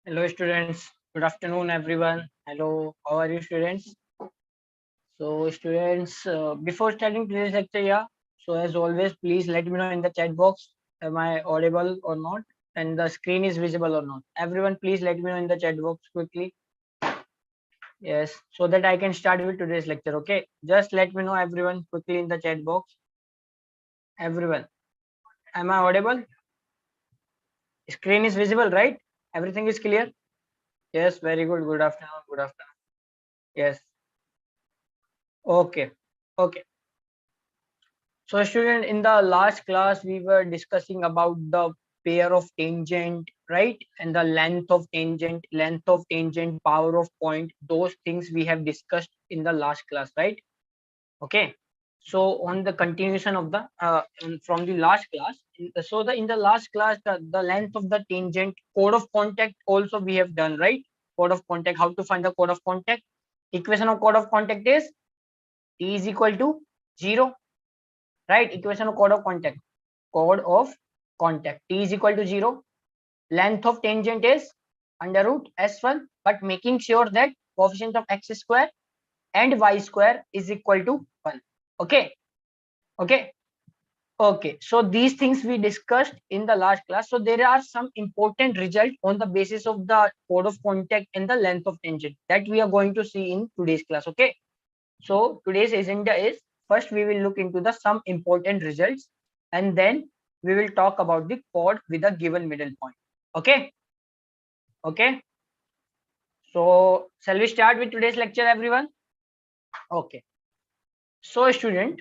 Hello, students. Good afternoon, everyone. Hello, how are you, students? So, students, before starting today's lecture, yeah. So, as always, please let me know in the chat box, am I audible or not, and the screen is visible or not. Everyone, please let me know in the chat box quickly. Yes, so that I can start with today's lecture. Okay, just let me know, everyone, quickly in the chat box. Everyone, am I audible? Screen is visible, right? Everything is clear. Yes, very good. Good afternoon. Good afternoon. Yes. Okay. Okay. So student, in the last class, we were discussing about the pair of tangent, right? And the length of tangent, power of point, those things we have discussed in the last class, right? Okay. So on the continuation of the, from the last class, so in the last class, the length of the tangent, code of contact also we have done, right? Code of contact, how to find the code of contact? Equation of code of contact is T is equal to 0, right? Equation of code of contact T is equal to 0. Length of tangent is under root s1, but making sure that coefficient of x square and y square is equal to 1. Okay. Okay. Okay. So these things we discussed in the last class. So there are some important results on the basis of the code of contact and the length of tangent that we are going to see in today's class. Okay. So today's agenda is, first we will look into the some important results, and then we will talk about the chord with a given middle point. Okay. Okay. So shall we start with today's lecture, everyone? Okay. So student,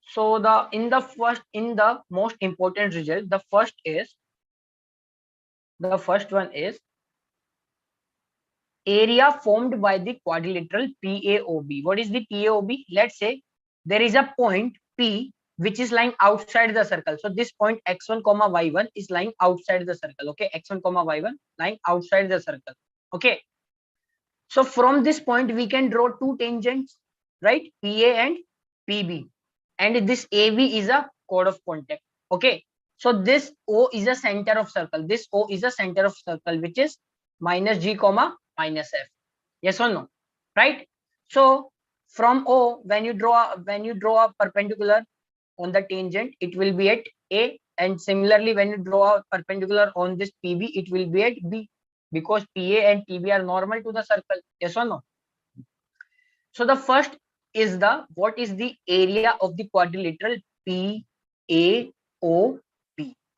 so the most important result, the first one is area formed by the quadrilateral PAOB. What is the PAOB? Let's say there is a point P which is lying outside the circle. So this point x1 comma y1 is lying outside the circle. Okay, x1 comma y1 lying outside the circle. Okay. So from this point we can draw two tangents, right? PA and PB, and this AB is a chord of contact. Okay. So this O is a center of circle. This O is a center of circle, which is minus G comma minus F. Yes or no? Right? So from O, when you draw a perpendicular on the tangent, it will be at A, and similarly when you draw a perpendicular on this PB, it will be at B, because PA and PB are normal to the circle. Yes or no? So the first is what is the area of the quadrilateral PAOB?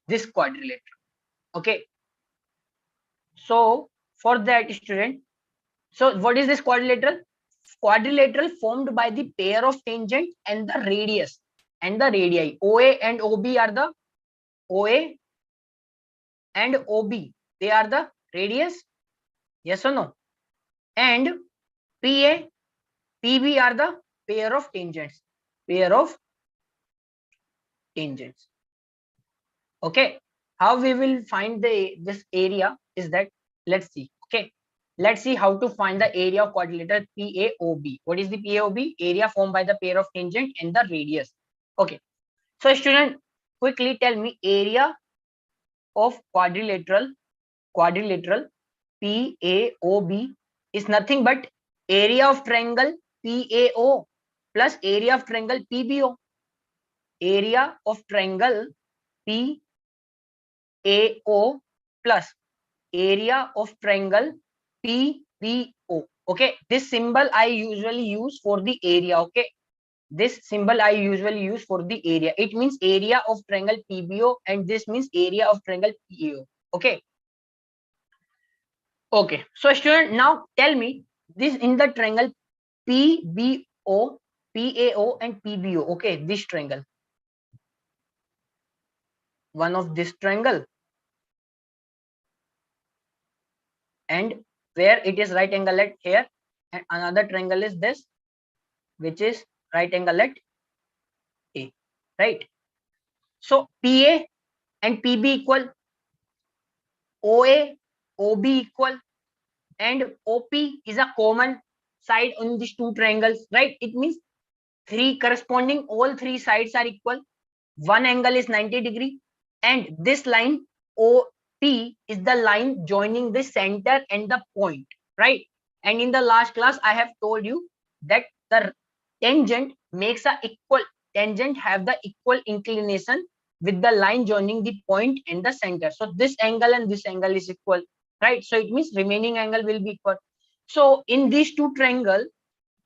This quadrilateral. Okay. So for that, student, so what is this quadrilateral? Quadrilateral formed by the pair of tangent and the radius and the radii. OA and OB are the OA and OB. They are the radius. Yes or no? And PA, PB are the pair of tangents. Pair of tangents. Okay. How we will find this area is that, let's see. Okay. Let's see how to find the area of quadrilateral PAOB. What is the PAOB? Area formed by the pair of tangent and the radius. Okay. So student, quickly tell me area of quadrilateral PAOB is nothing but area of triangle PAO plus area of triangle PBO. Area of triangle PAO plus area of triangle PBO. Okay, this symbol I usually use for the area. Okay, this symbol I usually use for the area. It means area of triangle PBO, and this means area of triangle PAO. Okay. Okay. So student, now tell me this in the triangle PBO, PAO and PBO. Okay, this triangle. One of this triangle. And where it is right angle at here, and another triangle is this, which is right angle at A, right? So PA and PB equal, OA, OB equal, and OP is a common side on these two triangles, right? It means all three sides are equal. One angle is 90 degree, and this line P is the line joining the center and the point, right? And in the last class, I have told you that the tangent makes a equal tangent have the equal inclination with the line joining the point and the center. So this angle and this angle is equal, right? So it means remaining angle will be equal. So in these two triangles,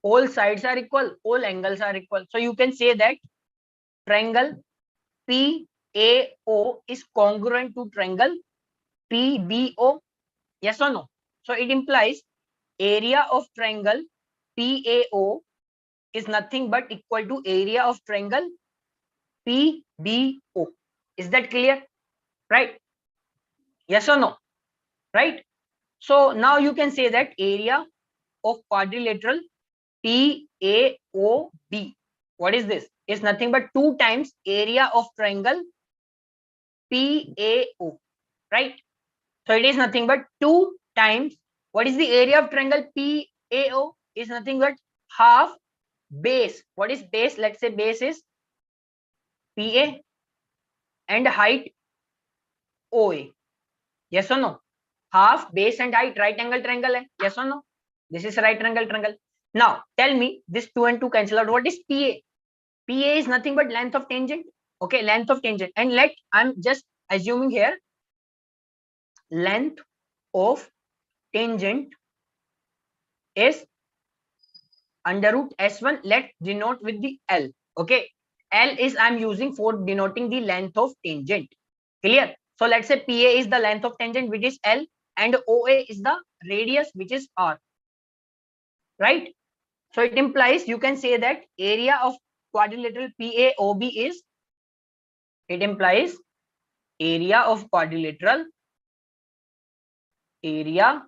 all sides are equal, all angles are equal. So you can say that triangle PAO is congruent to triangle PBO. Yes or no? So it implies area of triangle PAO is nothing but equal to area of triangle PBO. Is that clear? Right? Yes or no? Right? So now you can say that area of quadrilateral PAOB. What is this? Is nothing but 2 times area of triangle PAO. Right? So it is nothing but 2 times. What is the area of triangle PAO? Is nothing but half base. What is base? Let's say base is PA and height OA. Yes or no? Half base and height right angle triangle hai. Yes or no? This is right angle triangle. Now tell me this 2 and 2 cancel out. What is PA? PA is nothing but length of tangent. Okay, length of tangent. And I'm just assuming here length of tangent is under root S1. Let denote with the L. Okay, L is I'm using for denoting the length of tangent. Clear? So let's say PA is the length of tangent, which is L, and OA is the radius, which is R. Right? So it implies you can say that area of quadrilateral PAOB is, it implies area of quadrilateral PAOB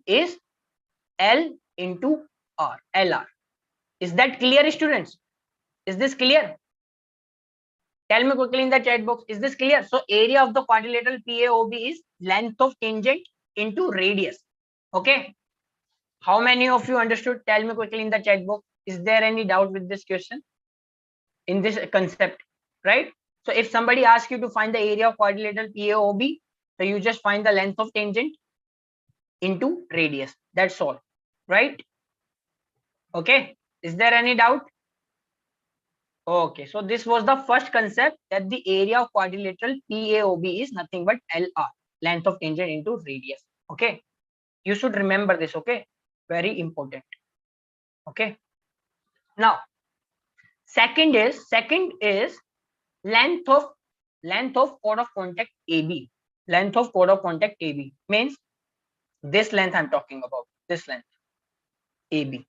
is L into R, LR. Is that clear, students? Is this clear? Tell me quickly in the chat box. Is this clear? So area of the quadrilateral PAOB is length of tangent into radius. Okay. How many of you understood? Tell me quickly in the chat box. Is there any doubt with this question? In this concept, right? So if somebody asks you to find the area of quadrilateral PAOB, so you just find the length of tangent into radius. That's all, right? Okay. Is there any doubt? Okay, so this was the first concept, that the area of quadrilateral PAOB is nothing but LR, length of tangent into radius. Okay, you should remember this. Okay, very important. Okay, now second is length of chord of contact AB. Length of chord of contact AB means this length I'm talking about. This length AB.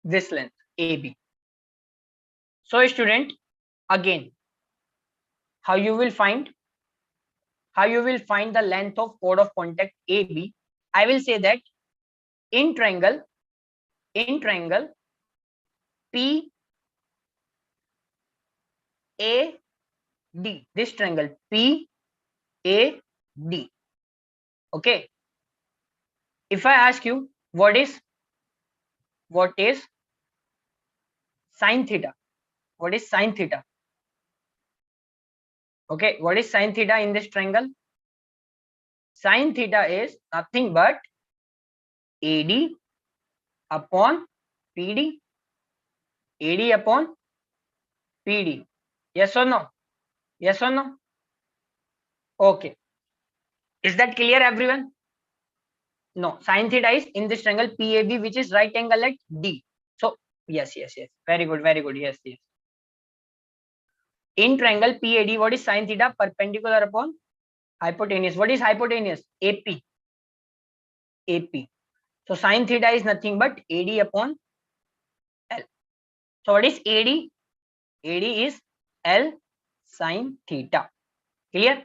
This length AB. So student, again, how you will find the length of chord of contact AB? I will say that in triangle P A D, this triangle P A D. Okay, if I ask you what is sine theta? What is sine theta? Okay, what is sine theta in this triangle? Sine theta is nothing but AD upon PD. AD upon PD. Yes or no? Yes or no? Okay. Is that clear, everyone? No. Sine theta is in this triangle PAB, which is right angle at D. So yes. Very good. Yes. In triangle PAD, what is sine theta? Perpendicular upon hypotenuse. What is hypotenuse? AP. So sine theta is nothing but AD upon L. So what is AD? AD is L sine theta. Clear?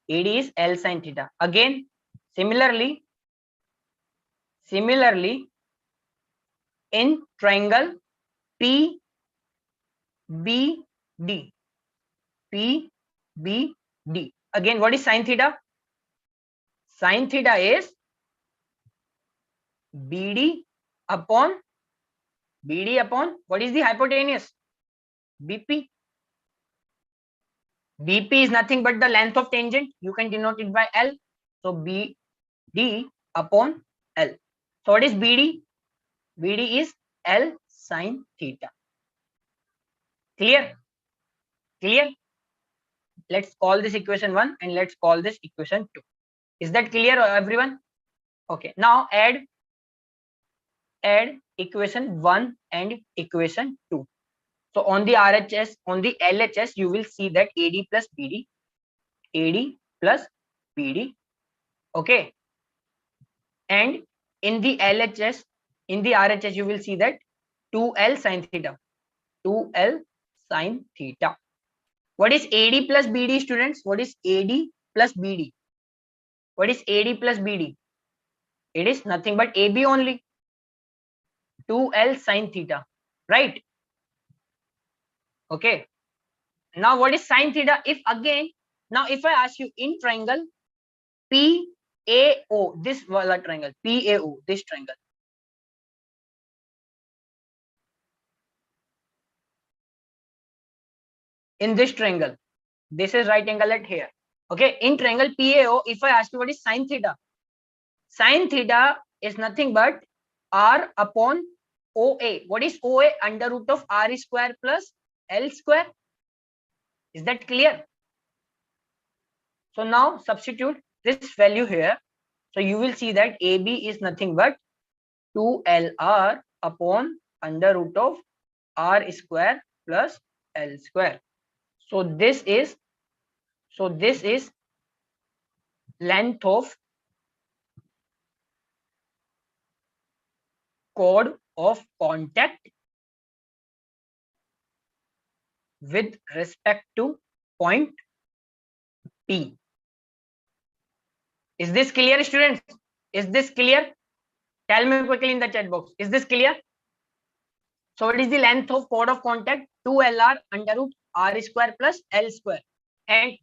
AD is L sine theta. Again, similarly, in triangle PBD, PBD. Again, what is sine theta? Sine theta is BD upon what is the hypotenuse? BP. BP is nothing but the length of tangent. You can denote it by L. So BD upon L. So what is BD? BD is L sine theta. Clear? Clear? Let's call this equation 1 and let's call this equation 2. Is that clear, everyone? Okay. Now add equation 1 and equation 2. So on the RHS, on the LHS, you will see that AD plus BD, okay. And in the LHS, in the RHS, you will see that 2L sine theta, 2L sine theta. What is AD plus BD, students? What is AD plus BD? What is AD plus BD? It is nothing but AB only, 2L sine theta, right? Okay. Now what is sine theta? If again, now if I ask you in triangle PAO, this triangle PAO, this triangle, in this triangle, this is right angle at here. Okay, in triangle PAO, if I ask you what is sine theta is nothing but R upon OA. What is OA? Under root of R square plus L square. Is that clear? So now substitute this value here. So you will see that AB is nothing but 2LR upon under root of R square plus L square. So this is length of chord of contact with respect to point P. Is this clear, students? Is this clear? Tell me quickly in the chat box. Is this clear? So what is the length of chord of contact? 2LR under root R square plus L square. And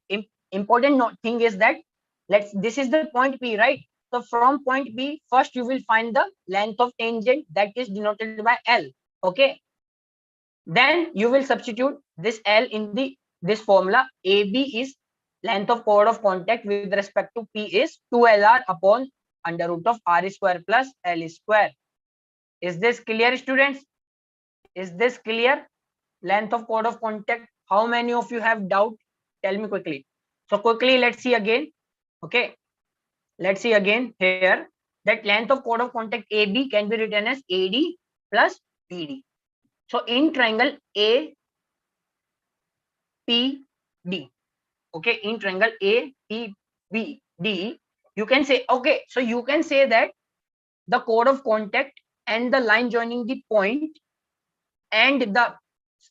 important thing is that this is the point P, right? So from point B, first you will find the length of tangent, that is denoted by L. Okay. Then you will substitute this L in this formula. AB is length of chord of contact with respect to P is 2LR upon under root of R square plus L square. Is this clear, students? Is this clear? Length of chord of contact. How many of you have doubt? Tell me quickly. So quickly, let's see again. Okay. Let's see again here that length of chord of contact AB can be written as AD plus BD. So in triangle APD, okay, in triangle APBD, you can say, okay, so you can say that the chord of contact and the line joining the point and the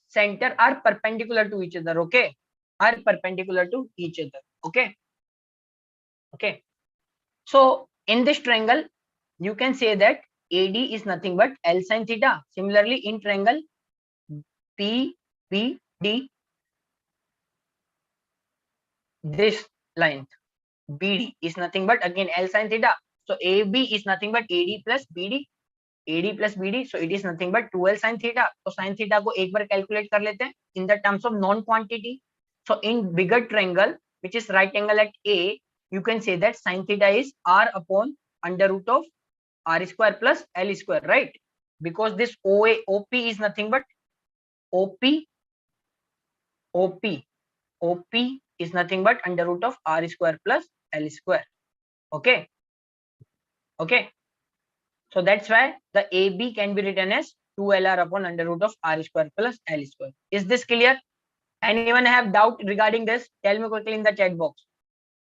center are perpendicular to each other. Okay, are perpendicular to each other. Okay. Okay. So in this triangle, you can say that AD is nothing but L sine theta. Similarly, in triangle PBD, this length BD is nothing but again L sine theta. So AB is nothing but AD plus BD. So it is nothing but 2L sine theta. So sine theta को एक बार calculate कर लेते हैं in the terms of non quantity. So in bigger triangle, which is right angle at A, you can say that sine theta is R upon under root of R square plus L square, right? Because this OP is nothing but OP is nothing but under root of R square plus L square. Okay. Okay. So that's why the AB can be written as 2LR upon under root of R square plus L square. Is this clear? Anyone have doubt regarding this? Tell me quickly in the chat box.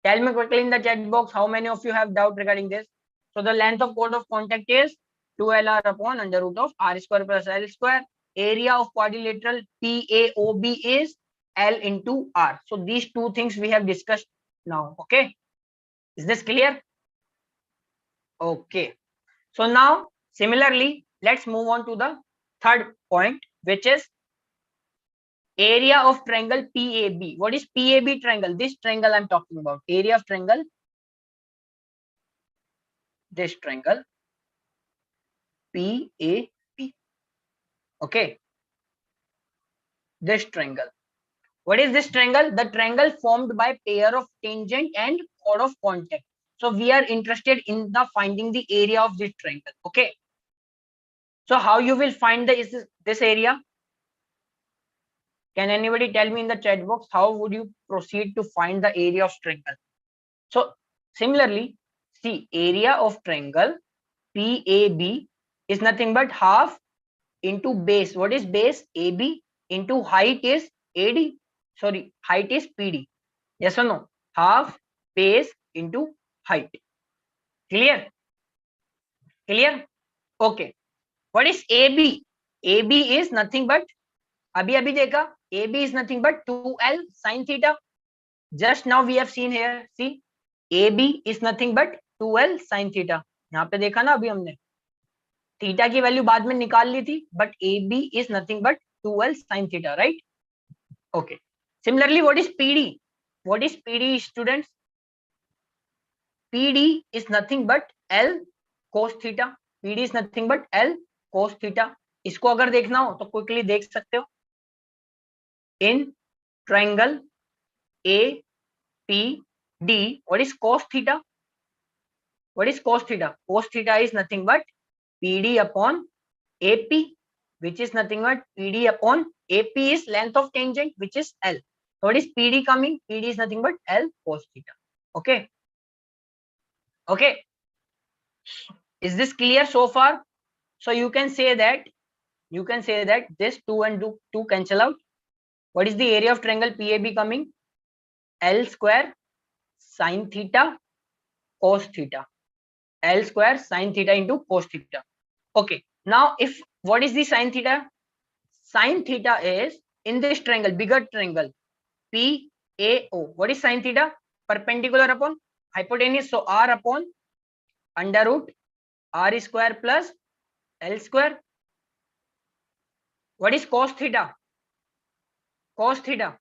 Tell me quickly in the chat box how many of you have doubt regarding this. So the length of chord of contact is 2LR upon under root of R square plus L square. Area of quadrilateral PAOB is L into R. So these two things we have discussed now. Okay. Is this clear? Okay. So now similarly, let's move on to the third point, which is area of triangle PAB. What is PAB triangle? This triangle I'm talking about. Area of triangle, this triangle PAB. Okay, this triangle. What is this triangle? The triangle formed by pair of tangent and chord of contact. So we are interested in the finding the area of this triangle. Okay. So how you will find this area? Can anybody tell me in the chat box how would you proceed to find the area of triangle? So similarly, see, area of triangle PAB is nothing but half into base. What is base? AB into height is AD. Sorry, height is PD. Yes or no? Half base into height. Clear? Clear? Okay. What is AB? AB is nothing but अभी देखा AB is nothing but 2L sin theta. Just now we have seen here. See, AB is nothing but 2L sin theta. यहाँ पे देखा ना अभी हमने theta की value बाद में निकाल ली थी, but AB is nothing but 2L sin theta, right? Okay. Similarly, what is PD? What is PD, students? PD is nothing but L cos theta. PD is nothing but L cos theta. इसको अगर देखना हो तो quickly देख सकते हो. In triangle APD, what is cos theta? What is cos theta? Cos theta is nothing but PD upon AP, which is nothing but PD upon AP is length of tangent, which is L. So what is PD coming? PD is nothing but L cos theta. Okay. Okay. Is this clear so far? So you can say that this 2 and 2 cancel out. What is the area of triangle PAB coming? L square sin theta cos theta. L square sin theta into cos theta. Okay. Now, if what is the sin theta? Sin theta is in this triangle, bigger triangle PAO. What is sin theta? Perpendicular upon hypotenuse. So R upon under root R square plus L square. What is cos theta? Cos theta.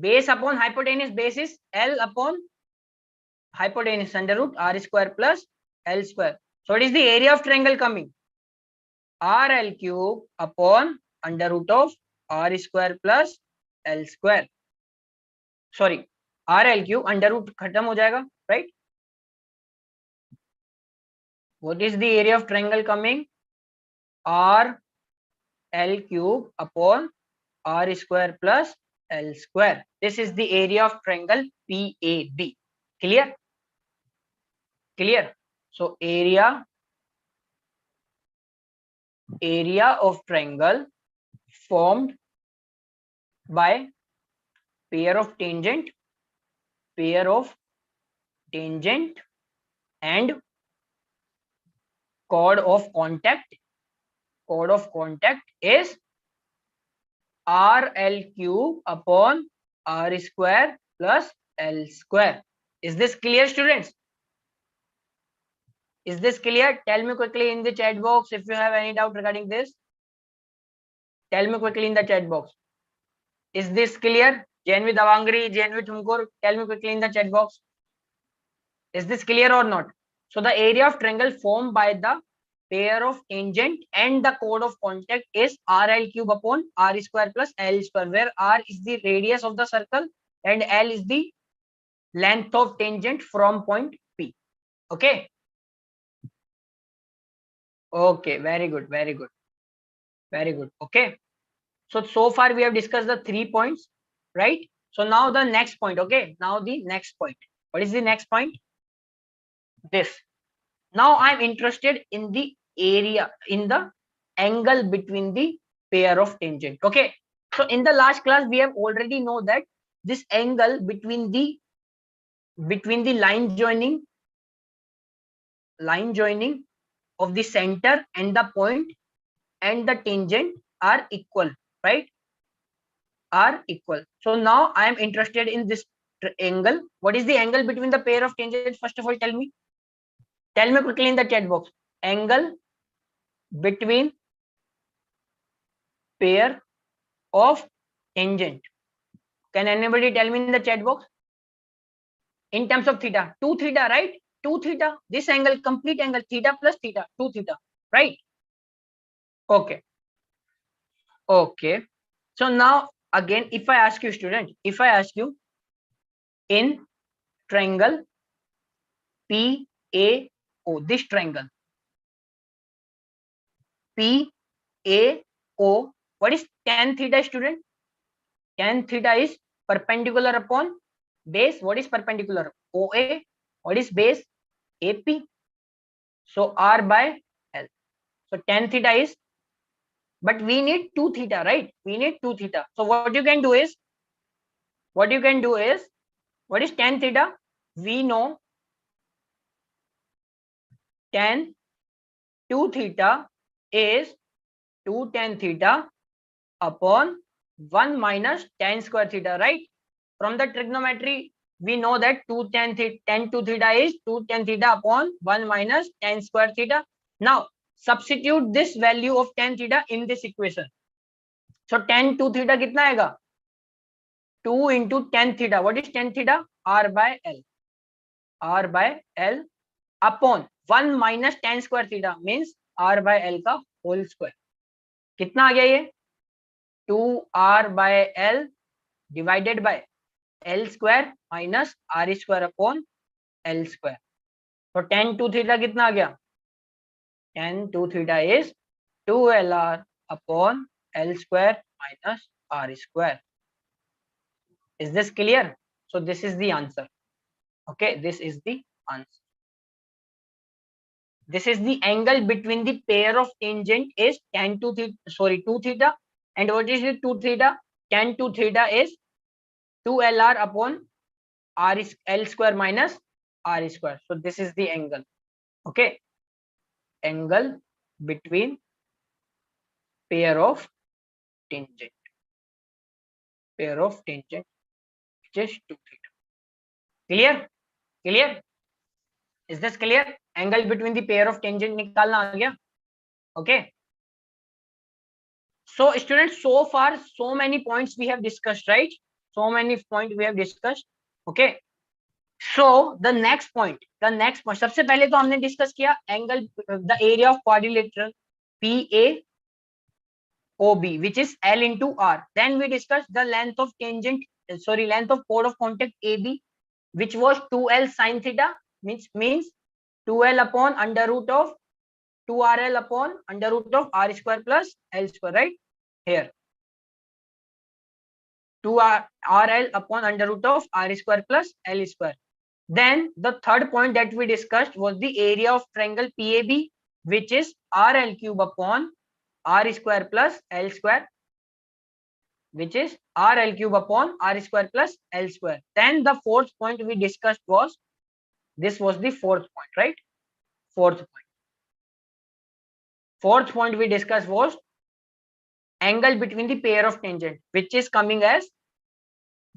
Base upon hypotenuse. Base is L upon hypotenuse under root R square plus L square. So what is the area of triangle coming? RL cube upon under root of R square plus L square. Sorry, RL cube under root खत्म हो जाएगा, right? What is the area of triangle coming? RL cube upon R square plus L square. This is the area of triangle PAB. Clear? Clear? So area of triangle formed by pair of tangent and chord of contact is RL cube upon R square plus L square. Is this clear, students? Is this clear? Tell me quickly in the chat box if you have any doubt regarding this. Tell me quickly in the chat box. Is this clear? Jain with Avangri, Jain with Humkur, tell me quickly in the chat box. Is this clear or not? So the area of triangle formed by the pair of tangent and the chord of contact is RL cube upon R square plus L square, where R is the radius of the circle and L is the length of tangent from point P. Okay. Okay, very good. Okay. So far we have discussed the 3 points, right? So now the next point. Okay. Now the next point. What is the next point? This. Now I'm interested in the area, in the angle between the pair of tangent. Okay. So in the last class we have already know that this angle between the line joining of the center and the point and the tangent are equal, right? Are equal. So now I am interested in this angle. What is the angle between the pair of tangents? First of all, tell me quickly in the chat box. Angle between pair of tangent. Can anybody tell me in the chat box? In terms of theta, 2 theta, right? 2 theta. This angle, complete angle, theta plus theta, 2 theta. right? Okay. Okay. So now again, if I ask you, student, if I ask you in triangle PAO, this triangle PAO, what is tan theta, student? Tan theta is perpendicular upon base. What is perpendicular? OA. What is base? AP. So R by L. So tan theta is, but we need 2 theta, right? We need 2 theta. So what you can do is, what is tan theta? We know tan 2 theta is 2 tan theta upon 1 minus tan square theta, right? From the trigonometry, we know that 2 tan 2 theta is 2 tan theta upon 1 minus tan square theta. Now, substitute this value of tan theta in this equation. So, tan 2 theta कितना आएगा? 2 into tan theta. What is tan theta? R by L. R by L upon 1 minus tan square theta means R by L का whole square. कितना आ गया ये? 2R by L divided by L square minus R square upon L square. तो tan 2 theta कितना आ गया? Tan 2 theta is 2LR upon L square minus R square. Is this clear? So this is the answer. Okay, this is the answer. This is the angle between the pair of tangent is tan 2 theta, 2 theta. And what is the 2 theta? Tan 2 theta is 2LR upon R is L square minus R square. So this is the angle. Okay, angle between pair of tangent. Pair of tangent, which is 2 theta. Clear? Clear? Is this clear? Angle between the pair of tangent निकालना आ गया. Okay. So students, so far so many points we have discussed, right? So many points we have discussed. Okay. So the next point. सबसे पहले तो हमने discuss किया angle, the area of quadrilateral PAOB, which is L into R. Then we discussed the length of tangent, length of chord of contact AB, which was 2L sin theta, means 2L upon under root of 2RL upon under root of R square plus L square, right? Here 2RL upon under root of R square plus L square. Then the third point that we discussed was the area of triangle PAB, which is RL cube upon R square plus L square, which is RL cube upon R square plus L square. Then the fourth point we discussed was, this was the fourth point, right? Fourth point we discussed was angle between the pair of tangent, which is coming as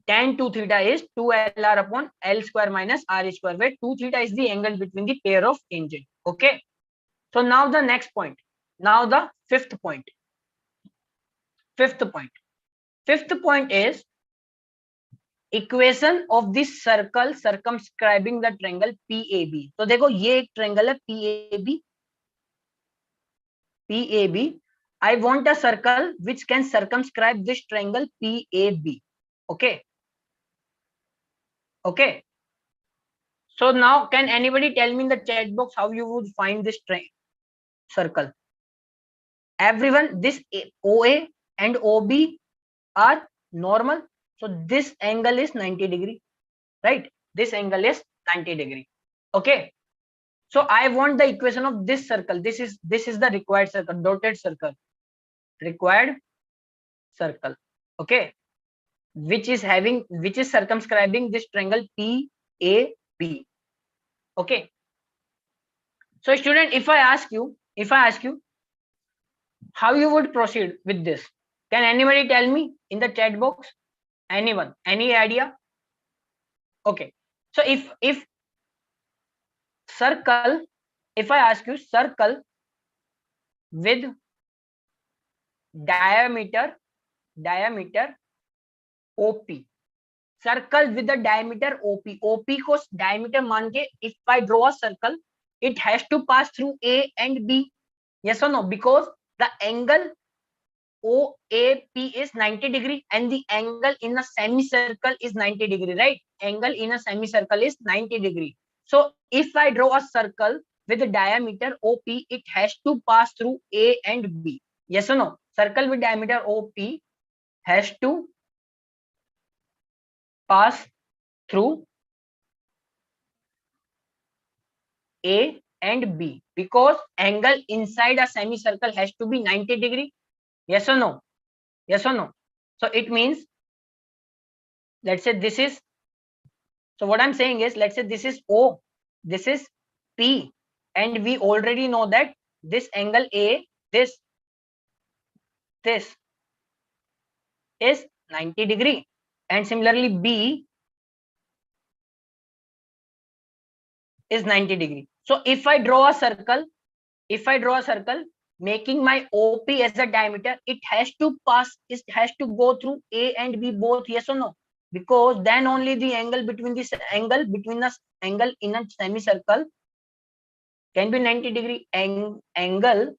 tan 2 theta is 2LR upon L square minus R square, where 2 theta is the angle between the pair of tangent. Okay. So now the next point. Now the fifth point. Fifth point is equation of this circle circumscribing the triangle PAB. तो देखो ये एक triangle है PAB. I want a circle which can circumscribe this triangle PAB. Okay. Okay. So now, can anybody tell me in the chat box how you would find this circle? Everyone, this OA and OB are normal. So this angle is 90 degree, right? This angle is 90 degree. Okay. So I want the equation of this circle. This is the required circle, dotted circle. Required circle. Okay. Which is circumscribing this triangle PAB. Okay. So student, if I ask you how you would proceed with this, can anybody tell me in the chat box? Anyone? Any idea? Okay. So if circle, if I ask you circle with diameter OP, circle with the diameter OP को diameter मान के, if I draw a circle, it has to pass through A and B. Yes or no? Because the angle OAP is 90 degree and the angle in a semicircle is 90 degree, right? Angle in a semicircle is 90 degree. So if I draw a circle with a diameter OP, it has to pass through A and B. Yes or no? Circle with diameter OP has to pass through A and B because angle inside a semicircle has to be 90 degree. Yes or no? Yes or no? So it means, let's say this is, so what I'm saying is, let's say this is O, this is P, and we already know that this angle A, this is 90 degree, and similarly B is 90 degree. So if I draw a circle, making my OP as a diameter, it has to go through A and B both. Yes or no? Because then only the angle between the angle in a semicircle can be 90 degree. Angle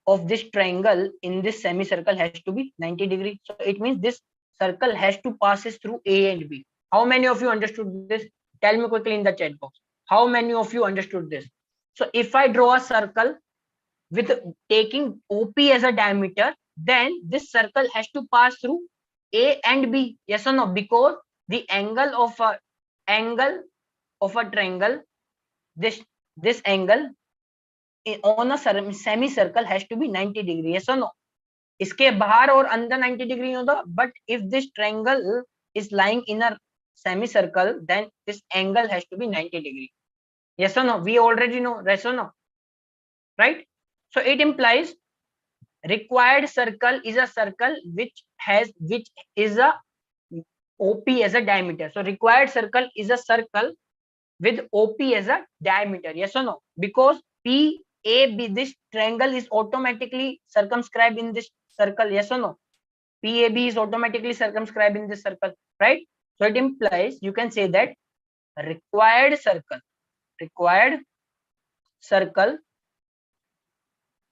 of this triangle in this semicircle has to be 90 degree. So it means this circle has to passes through A and B. How many of you understood this? Tell me quickly in the chat box. How many of you understood this? So if I draw a circle with taking OP as a diameter, then this circle has to pass through A and B. Yes or no? Because the angle of a triangle, this angle on a semicircle has to be 90 degree. Yes or no? इसके बाहर और अंदर 90 degree होगा. But if this triangle is lying in a semicircle, then this angle has to be 90 degree. Yes or no? We already know. Yes or no? Right? So it implies required circle is a circle which is a OP as a diameter. So required circle is a circle with OP as a diameter. Yes or no? Because PAB, this triangle is automatically circumscribed in this circle. Yes or no? PAB is automatically circumscribed in this circle, right? So it implies, you can say that required circle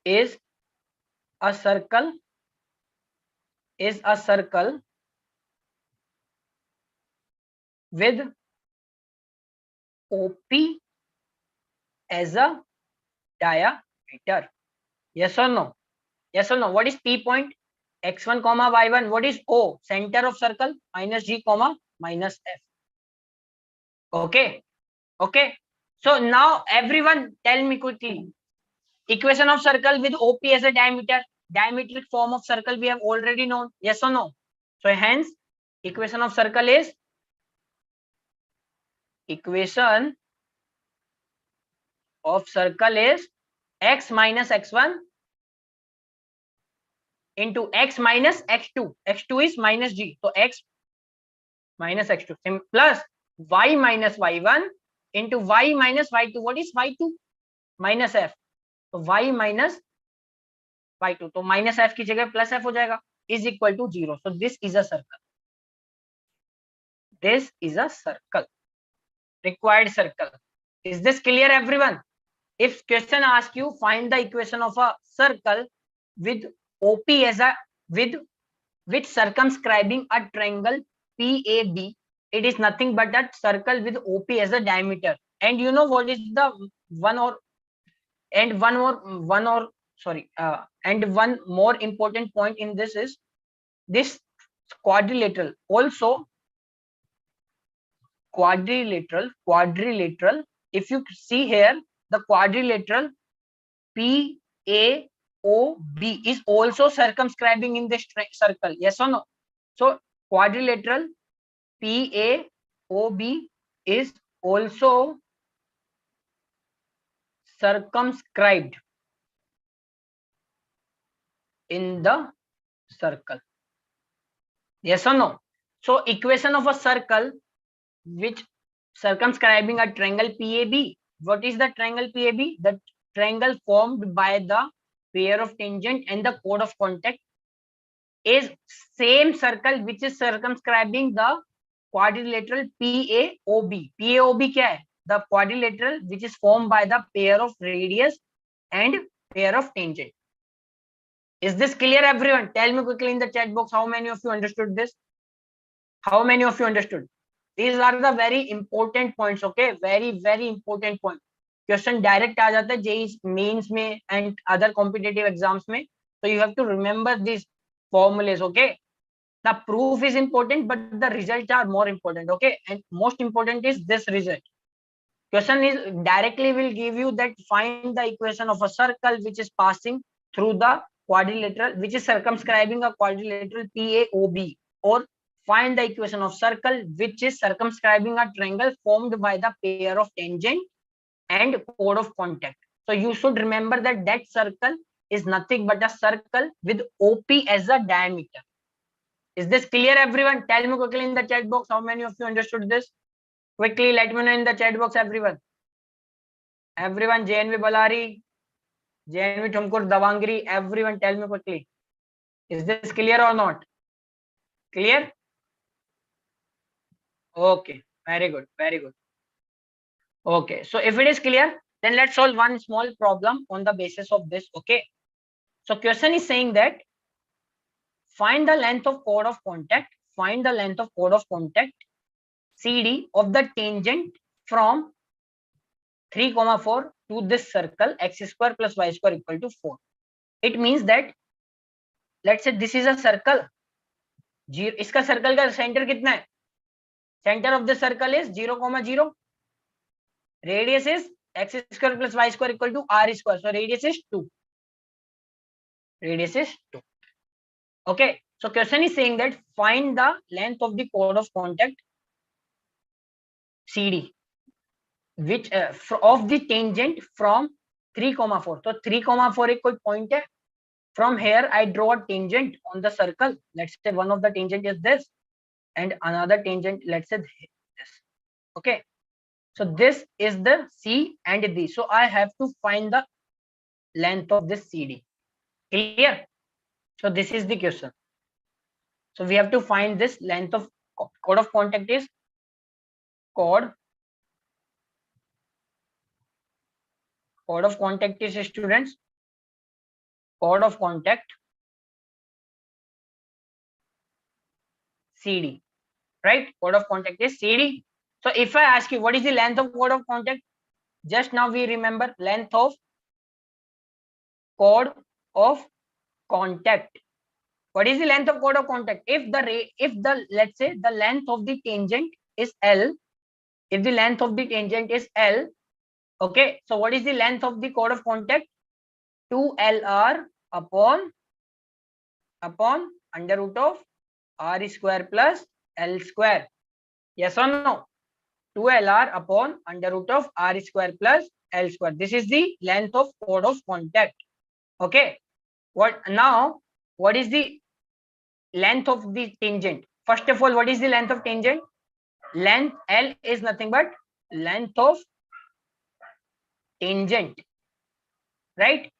is a circle with OP as a diameter. Yes or no? Yes or no? What is P point? X1 comma Y1. What is O? Center of circle minus G comma minus F. Okay. Okay. So now everyone tell me quickly. Equation of circle with OP as a diameter. Diametric form of circle we have already known. Yes or no? So hence equation of circle is x minus x1 into x minus x2. x2 is minus G. So x minus x2 plus y minus y1 into y minus y2. What is y2? Minus f. तो y minus y2, तो minus f की जगह plus f हो जाएगा, is equal to 0. So this is a circle. This is a circle. Required circle. Is this clear, everyone? If question asks you find the equation of a circle with OP as a with circumscribing a triangle PAB, it is nothing but a circle with OP as a diameter. And you know what is the one more important point in this is this quadrilateral. Also quadrilateral. If you see here, the quadrilateral PAOB is also circumscribing in this circle. Yes or no? So quadrilateral PAOB is also circumscribed in the circle. Yes or no? So equation of a circle which circumscribing a triangle PAB. What is the triangle PAB? The triangle formed by the pair of tangent and the chord of contact is same circle which is circumscribing the quadrilateral PAOB. PAOB क्या है? The quadrilateral which is formed by the pair of radius and pair of tangent. Is this clear, everyone? Tell me quickly in the chat box how many of you understood this. How many of you understood? These are the very important points. Okay, very important point. Question direct आ जाता है JEE mains में and other competitive exams में. So you have to remember these formulas. Okay, the proof is important, but the results are more important. Okay, and most important is this result. Question is directly will give you that find the equation of a circle which is passing through the quadrilateral, which is circumscribing a quadrilateral PAOB, or find the equation of circle which is circumscribing a triangle formed by the pair of tangent and chord of contact. So you should remember that that circle is nothing but a circle with OP as a diameter. Is this clear, everyone? Tell me quickly in the chat box how many of you understood this. Quickly let me know in the chat box, everyone. Everyone, JNV Balari, JNV Tumkur Davangiri, everyone tell me quickly. Is this clear or not? Clear? Okay, very good, very good. Okay, so if it is clear, then let's solve one small problem on the basis of this. Okay, so question is saying that find the length of chord of contact, find the length of chord of contact CD of the tangent from 3, 4 to this circle x square plus y square equal to 4. It means that let's say this is a circle. इसका circle का centre कितना है? Center of the circle is 0, 0. Radius is x square plus y square equal to r square. So radius is 2. Radius is 2. Okay. So question is saying that find the length of the chord of contact CD, which of the tangent from 3, 4. So 3, 4 एक कोई point है. From here I draw a tangent on the circle. Let's say one of the tangent is this, and another tangent, let's say this. Okay. So this is the C and D. So I have to find the length of this CD. Clear? So this is the question. So we have to find this length of chord of contact is chord of contact is students. Chord of contact CD. Right? Chord of contact is CD. So if I ask you what is the length of chord of contact, just now we remember length of chord of contact. What is the length of chord of contact? If the let's say the length of the tangent is L, if the length of the tangent is L, okay, so what is the length of the chord of contact? 2LR upon under root of R square plus L square. Yes or no? 2LR upon under root of R square plus L square. This is the length of chord of contact. Okay. What is the length of the tangent? First of all, what is the length of tangent? Length L is nothing but length of tangent, right?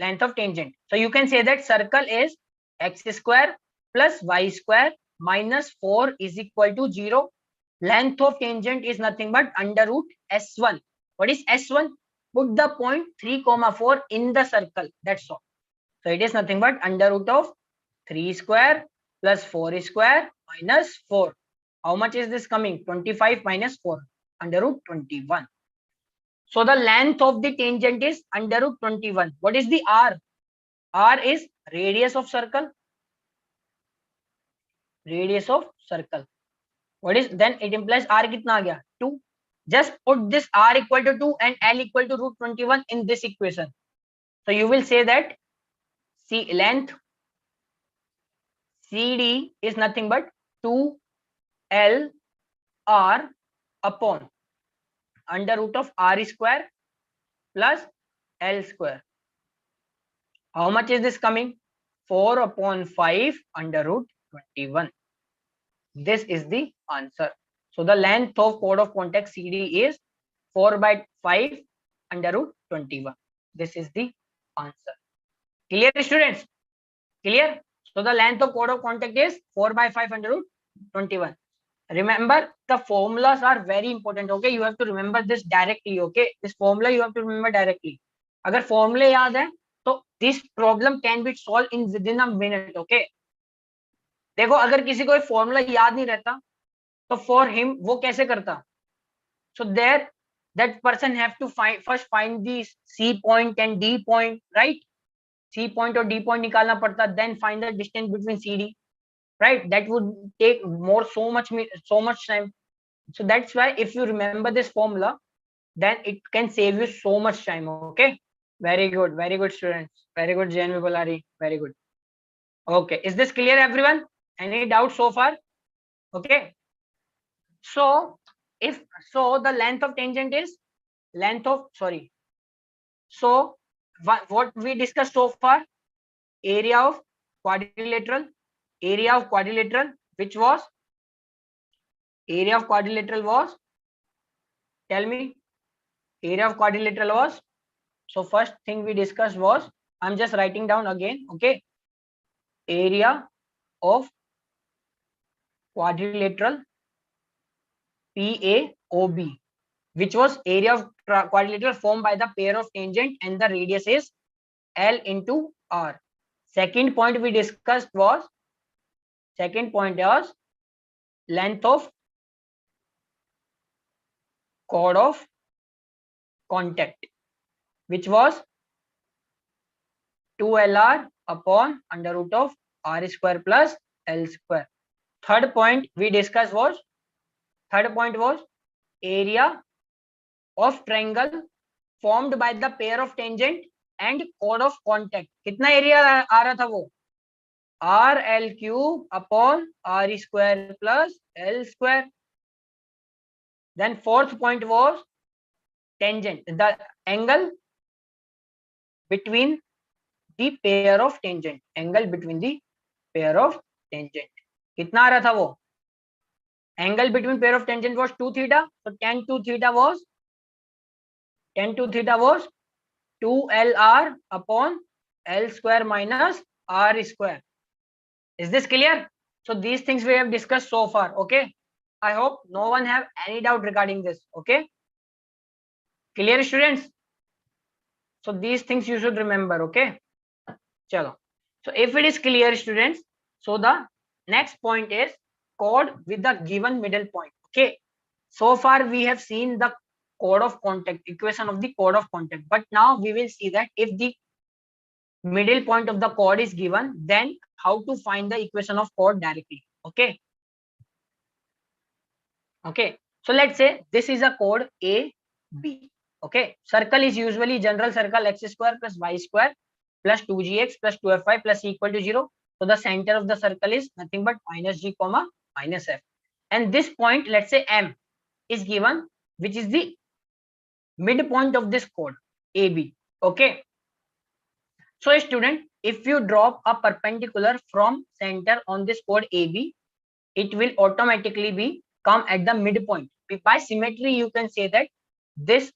Length of tangent. So you can say that circle is x square plus y square minus 4 is equal to 0. Length of tangent is nothing but under root S1. What is S1? Put the point 3, 4 in the circle. That's all. So it is nothing but under root of 3 square plus 4 square minus 4. How much is this coming? 25 minus 4. Under root 21. So the length of the tangent is under root 21. What is the R? R is radius of circle. Radius of circle. What is then? It implies R kitna aa gaya? 2. Just put this R equal to 2 and L equal to root 21 in this equation. So you will say that length CD is nothing but 2L R upon under root of R square plus L square. How much is this coming? 4 upon 5 under root 21. This is the answer. So the length of chord of contact CD is 4 by 5 under root 21. This is the answer. Clear, students? Clear? So the length of chord of contact is 4 by 5 under root 21. Remember, the formulas are very important. Okay, you have to remember this directly. Okay, this formula you have to remember directly. अगर फॉर्मूले याद है तो this problem can be solve in with in a minute. Okay, देखो अगर किसी को formula याद नहीं रहता तो फॉर हिम वो कैसे करता. So there, that person have to first find the C point and D point, right? C point or D point निकालना पड़ता, then find the distance between CD, right? That would take so much time. So that's why if you remember this formula, then it can save you so much time. Okay, very good students, very good JNV Balari, very good. Okay, is this clear everyone? Any doubt so far? Okay, so if so, the length of tangent is so what we discussed so far, area of quadrilateral, which was tell me, area of quadrilateral was, so first thing we discussed was, I'm just writing down again. Okay, area of quadrilateral PAOB, which was area of quadrilateral formed by the pair of tangent and the radius is L into R. Second point we discussed was length of chord of contact, which was 2LR upon under root of R square plus L square. Third point we discussed was area of triangle formed by the pair of tangent and chord of contact. कितना area आ रहा था वो, R L cube upon R square plus L square. Then fourth point was tangent, the angle between the pair of tangent, कितना आ रहा था वो, angle between pair of tangent was 2 theta, so tan 2 theta was 2LR upon L square minus R square. Is this clear? So these things we have discussed so far. Okay, I hope no one have any doubt regarding this. Okay, clear students? So these things you should remember. Okay, chalo. So if it is clear students, so the next point is chord with the given middle point. Okay, so far we have seen the chord of contact, equation of the chord of contact, but now we will see that if the middle point of the chord is given, then how to find the equation of chord directly. Okay, so let's say this is a chord A B. Okay, circle is usually general circle x square plus y square plus 2gx plus 2fy plus equal to 0. So the center of the circle is nothing but minus g comma minus f, and this point, let's say M, is given, which is the midpoint of this chord AB. Okay, so student, if you drop a perpendicular from center on this chord AB, it will automatically be come at the midpoint. By symmetry you can say that the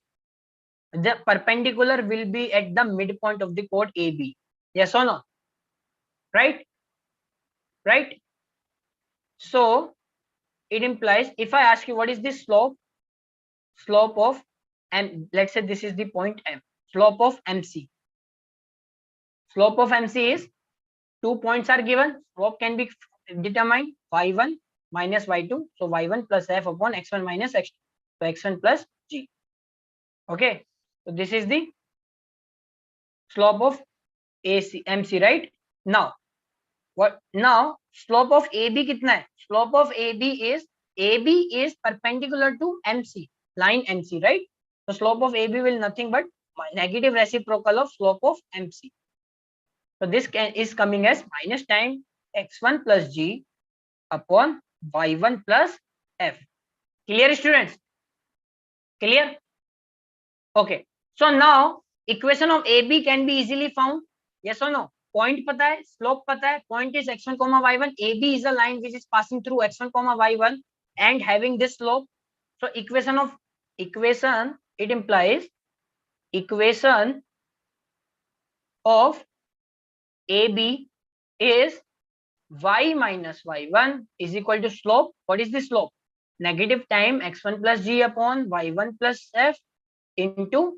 perpendicular will be at the midpoint of the chord AB. Yes or no? Right? So it implies, if I ask you what is the slope of M, let's say this is the point M, slope of MC is 2 points are given, slope can be determined y1 minus y2, so y1 plus f upon x1 minus x2, so x1 plus g. Okay, so this is the slope of MC, right? Now slope of AB कितना है? Slope of AB is perpendicular to MC, line MC, right? So slope of AB will nothing but negative reciprocal of slope of MC. So this is coming as minus time x1 plus g upon y1 plus f. Clear students? Clear? Okay, so now equation of AB can be easily found. Yes or no? Point पता है, slope पता है, point is x1 comma y1, AB is a line which is passing through x1 comma y1 and having this slope. So equation it implies equation of AB is y minus y1 is equal to slope. What is the slope? Negative time x1 plus g upon y1 plus f into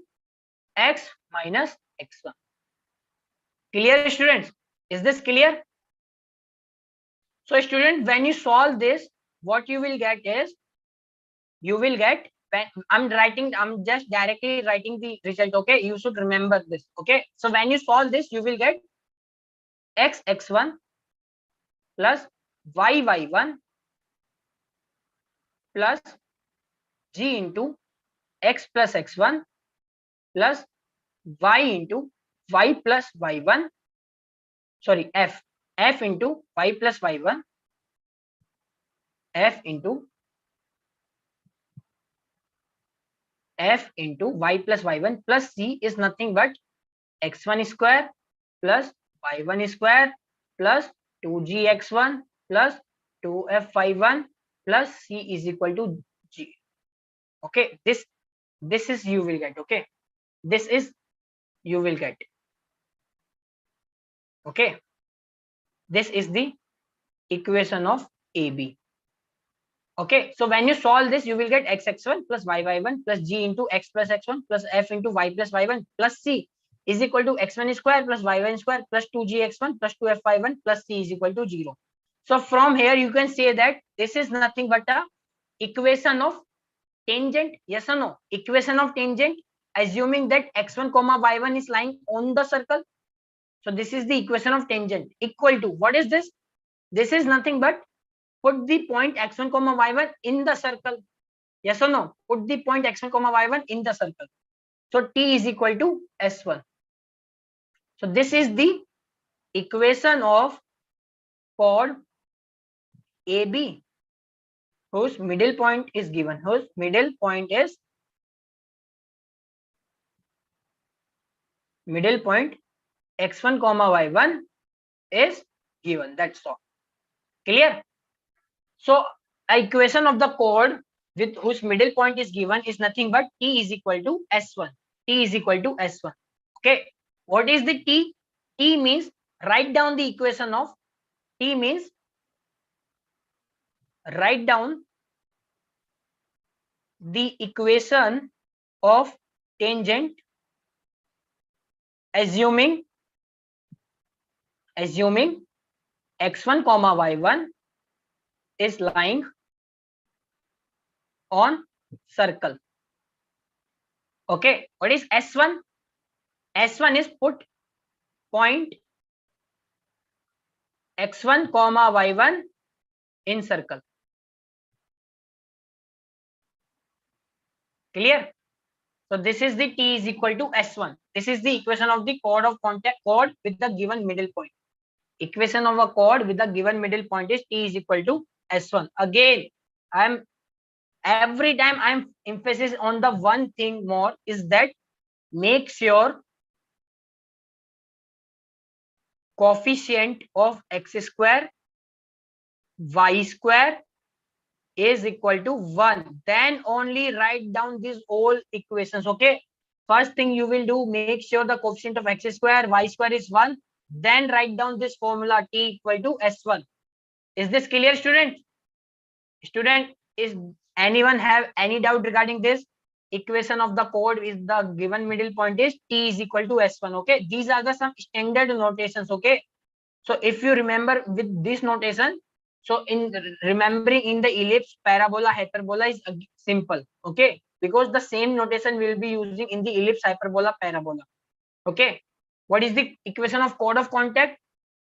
x minus x1. Clear, students? Is this clear? So student, when you solve this, what you will get is, you will get, I'm just directly writing the result. Okay, you should remember this. Okay, so when you solve this, you will get x1 plus y1 plus g into x plus x1 plus y into y plus y1, sorry, f into y plus y1, f into y plus y1 plus c is nothing but x1 square plus y1 square plus 2gx1 plus 2f y1 plus c is equal to g. Okay, this is you will get. Okay, this is you will get. Okay, this is the equation of AB. Okay, so when you solve this, you will get x1 plus y1 plus g into x plus x1 plus f into y plus y1 plus c is equal to x1 square plus y1 square plus 2gx1 plus 2f y1 plus c is equal to 0. So from here you can say that this is nothing but a equation of tangent. Yes or no? Equation of tangent, assuming that x1 comma y1 is lying on the circle. So this is the equation of tangent equal to, what is this? This is nothing but put the point x1 comma y1 in the circle. Yes or no? Put the point x1 comma y1 in the circle. So t is equal to s1. So this is the equation of chord AB whose middle point is given. Whose middle point x1 comma y1 is given. That's all. Clear? So equation of the chord with whose middle point is given is nothing but t is equal to s1. T is equal to s1. Okay. What is the t? T means, write down the equation of t means, write down the equation of tangent assuming x1 comma y1 is lying on circle. Okay, what is s1? S1 is put point x1 comma y1 in circle. Clear? So this is the t is equal to s1. This is the equation of the chord of contact, chord with the given middle point. Equation of a chord with the given middle point is t is equal to s1. Again, every time I'm emphasis on the one thing more is that make sure coefficient of x square y square is equal to 1. Then only write down these all equations. Okay, first thing you will do, make sure the coefficient of x square y square is 1. Then write down this formula t equal to s1. Is this clear, student? Is anyone have any doubt regarding this? Equation of the chord is the given middle point is t is equal to s1. Okay, these are the some standard notations. Okay, so if you remember with this notation, so in remembering in the ellipse, parabola, hyperbola is simple. Okay, because the same notation we will be using in the ellipse, hyperbola, parabola. Okay, what is the equation of chord of contact?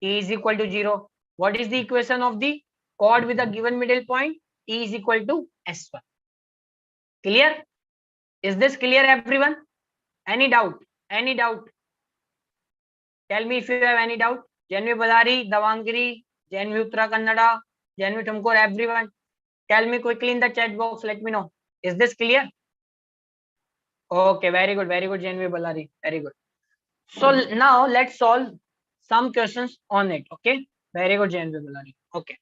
T is equal to 0. What is the equation of the chord with a given middle point? T is equal to s1. Clear? Is this clear, everyone? Any doubt? Any doubt? Tell me if you have any doubt. Janvi Badari, Davangiri, Janvi Uttara Kannada, Janvi Tumkur, everyone. Tell me quickly in the chat box. Let me know. Is this clear? Okay, very good, Janvi Badari. Very good. So now let's solve some questions on it. Okay, very good, Janvi Badari. Okay.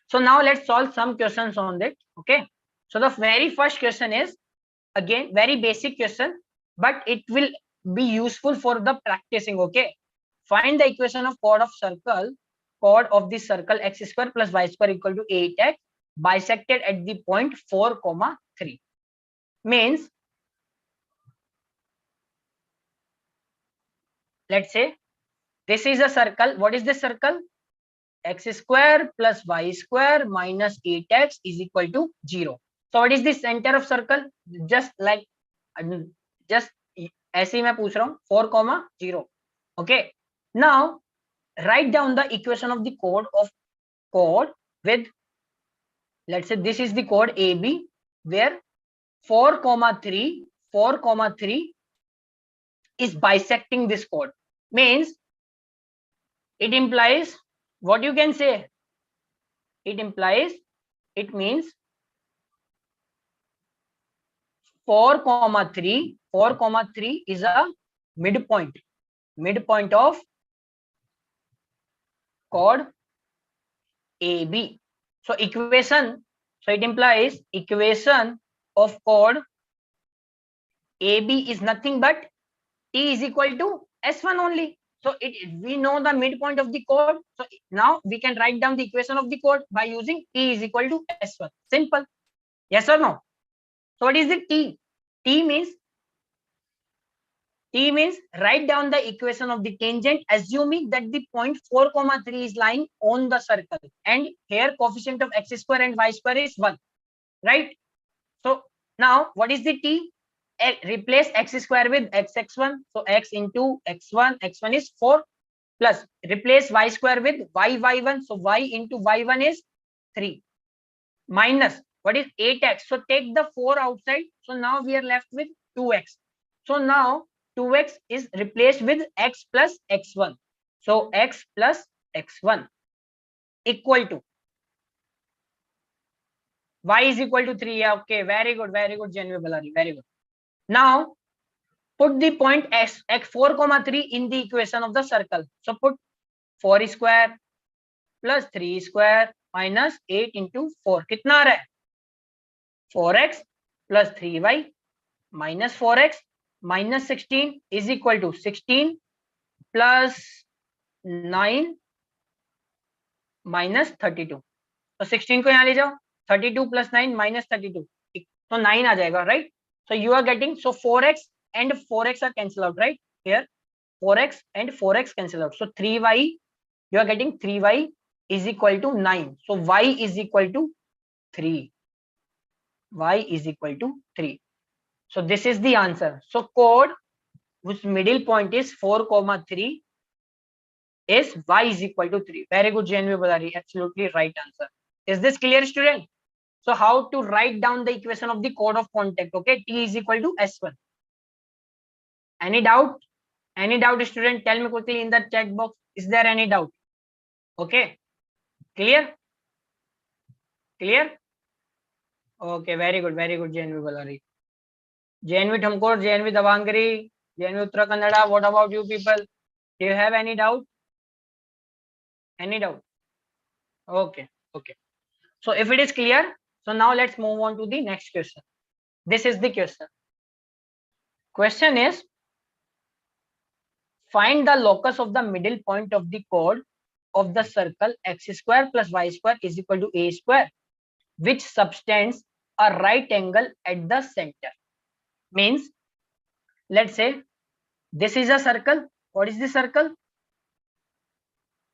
So now let's solve some questions on that. Okay. So the very first question is, again, very basic question, but it will be useful for the practicing. Okay. Find the equation of chord of the circle x square plus y square equal to 8x bisected at the point 4, 3. Means let's say this is a circle. What is this circle? X square plus y square minus 8x is equal to 0. So what is the center of circle? Just like just ऐसे ही मैं पूछ रहा हूँ 4, 0. Okay. Now write down the equation of the chord with, let's say this is the chord AB, where 4, 3 is bisecting this chord. Means it implies, what you can say? It means 4, 3 is a midpoint of chord AB. So it implies equation of chord AB is nothing but T is equal to S1 only. So we know the midpoint of the chord. So now we can write down the equation of the chord by using T is equal to S1. Simple. Yes or no? So what is the T? T means write down the equation of the tangent, assuming that the point 4, 3 is lying on the circle, and here coefficient of x square and y square is 1, right? So now what is the T? Replace x square with x1, so x into x1 is 4, plus replace y square with y1, so y into y1 is 3, minus what is 8x, so take the 4 outside, so now we are left with 2x. So now 2x is replaced with x plus x1, so x plus x1 equal to y is equal to 3. Yeah, okay, very good, Genuine Balari, very good. Now put the point x 4, 3 in the equation of the circle. So put 4 square plus 3 square minus 8 into 4. कितना आ रहा है? 4x plus 3y minus 4x minus 16 is equal to 16 plus 9 minus 32. तो 16 को यहाँ ले जाओ, 32 plus 9 minus 32, तो 9 आ जाएगा, right? So you are getting, so 4x and 4x are cancel out, right? Here 4x and 4x cancel out, so 3y, you are getting 3y is equal to 9, so y is equal to 3. So this is the answer. So chord whose middle point is 4, 3 is y is equal to 3. Very good, Genuine Balari, absolutely right answer. Is this clear, student? So how to write down the equation of the chord of contact? Okay, T is equal to S1. Any doubt? Student, tell me quickly in the chat box. Is there any doubt? Okay, clear? Okay, very good, Genuine Balari. Genuine Thamkor, Genuine Davangari, Genuine Uttarakhand. What about you people? Do you have any doubt? Okay. So if it is clear, so now let's move on to the next question. This is the question. Question is, find the locus of the middle point of the chord of the circle x square plus y square is equal to a square, which subtends a right angle at the center. Means, let's say this is a circle. What is the circle?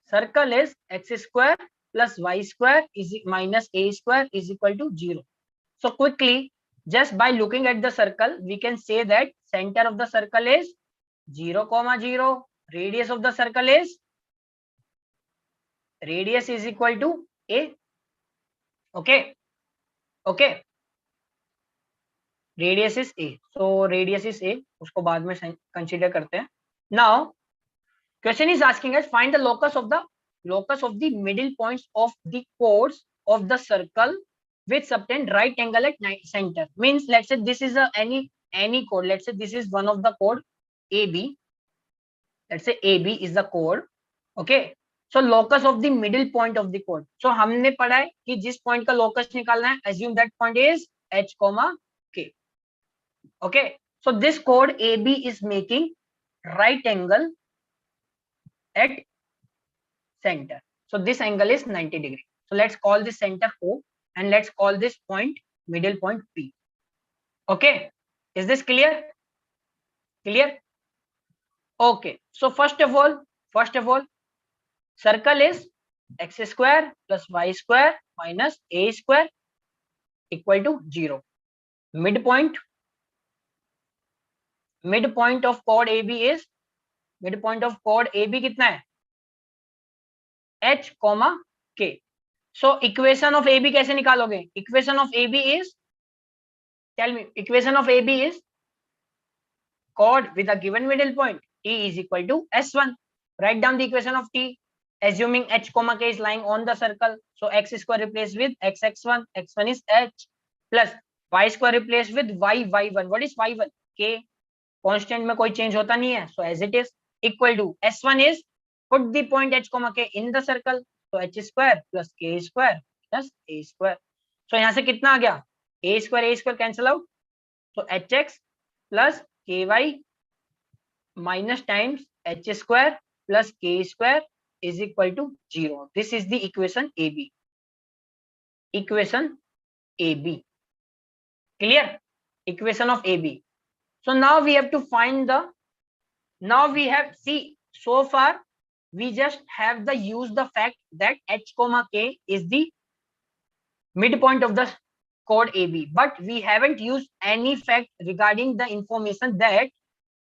Circle is x square plus y square is minus a square is equal to 0. So quickly, just by looking at the circle, we can say that center of the circle is 0, 0. Radius of the circle is equal to a. Okay. Radius is a. So radius is a. उसको बाद में consider करते हैं. Now, question is asking us, find the locus of the middle points of the chords of the circle which subtend right angle at center. Means, let's say this is any chord. Let's say this is one of the chord AB. Let's say AB is the chord. Okay. So locus of the middle point of the chord. So हमने पढ़ा है कि जिस point का locus निकालना है, assume that point is H, K. Okay. So this chord AB is making right angle at center. So this angle is 90 degree. So let's call this center O and let's call this point middle point P. Okay. Is this clear? Okay, so first of all, circle is x square plus y square minus a square equal to 0. Midpoint of chord AB is कितना है? h, k. So equation of AB कैसे निकालोगे? Equation of AB is, tell me, equation of AB is chord with a given middle point t is equal to s1. Write down the equation of t, assuming h, k is lying on the circle. So x square replaced with x1, x1 is h, plus y square replaced with y1. What is y1? k. Constant में कोई change होता नहीं है, so as it is, equal to s1 is, put the point h, k in the circle, so h square plus k square plus a square. So यहाँ से कितना आ गया? a square cancel out, so hx plus ky minus times h square plus k square is equal to 0. This is the equation AB. Equation AB. Clear? Equation of AB. So now we have to find the, now we have, see, so far we just have the use the fact that h, k is the midpoint of the chord AB, but we haven't used any fact regarding the information that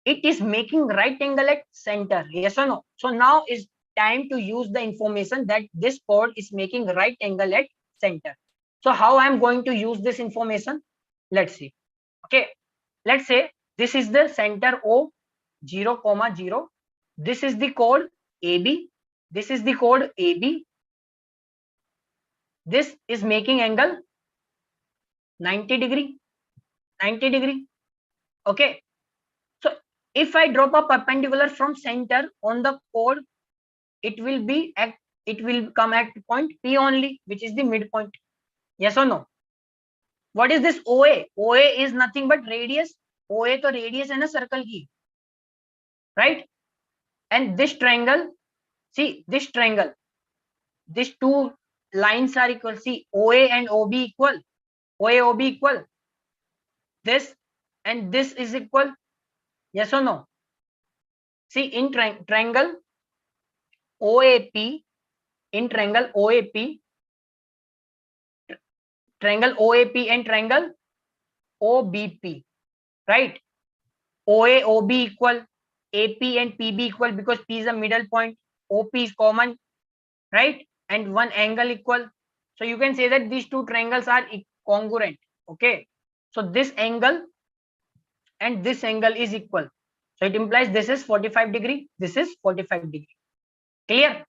it is making right angle at center. Yes or no? So now is time to use the information that this chord is making right angle at center. So how I am going to use this information? Let's see. Okay, let's say this is the center O, 0, 0. This is the chord AB. This is the chord AB. This is making angle 90 degree. 90 degree. Okay. So if I drop a perpendicular from center on the chord, it will come at point P only, which is the midpoint. Yes or no? What is this OA? OA is nothing but radius. OA तो radius है ना circle की, right? And this triangle, see this triangle, these two lines are equal. See, OA and OB equal. OA OB equal. This and this is equal. Yes or no? See, in triangle OAP, in triangle OAP, triangle OAP and triangle OBP, right? OA OB equal, AP and PB equal because P is a middle point, OP is common, right? And one angle equal. So you can say that these two triangles are congruent. Okay, so this angle and this angle is equal. So it implies this is 45 degree, this is 45 degree. Clear?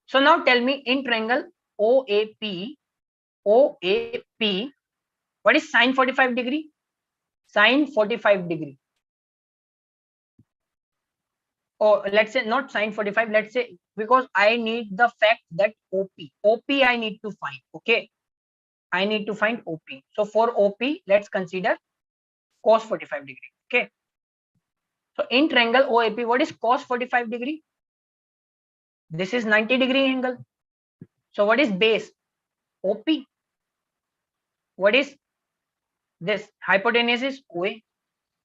So now tell me, in triangle OAP, what is sine 45 degree? Sine 45 degree. Or let's say not sine 45, let's say, because I need the fact that OP I need to find. Okay, I need to find OP. So for OP, let's consider cos 45 degree. Okay, so in triangle OAP, what is cos 45 degree? This is 90 degree angle. So what is base? OP. What is this? Hypotenuse is OA,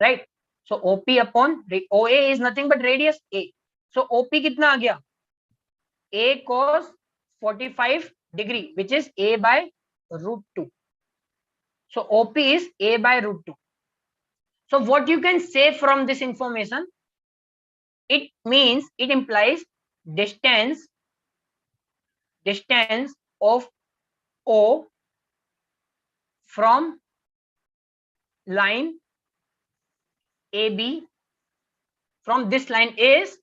right? So OP upon OA is nothing but radius A. So OP कितना आ गया? A cos 45 degree, which is A by root 2. So OP is A by root 2. So what you can say from this information? It means, it implies distance of O from line AB, from this line is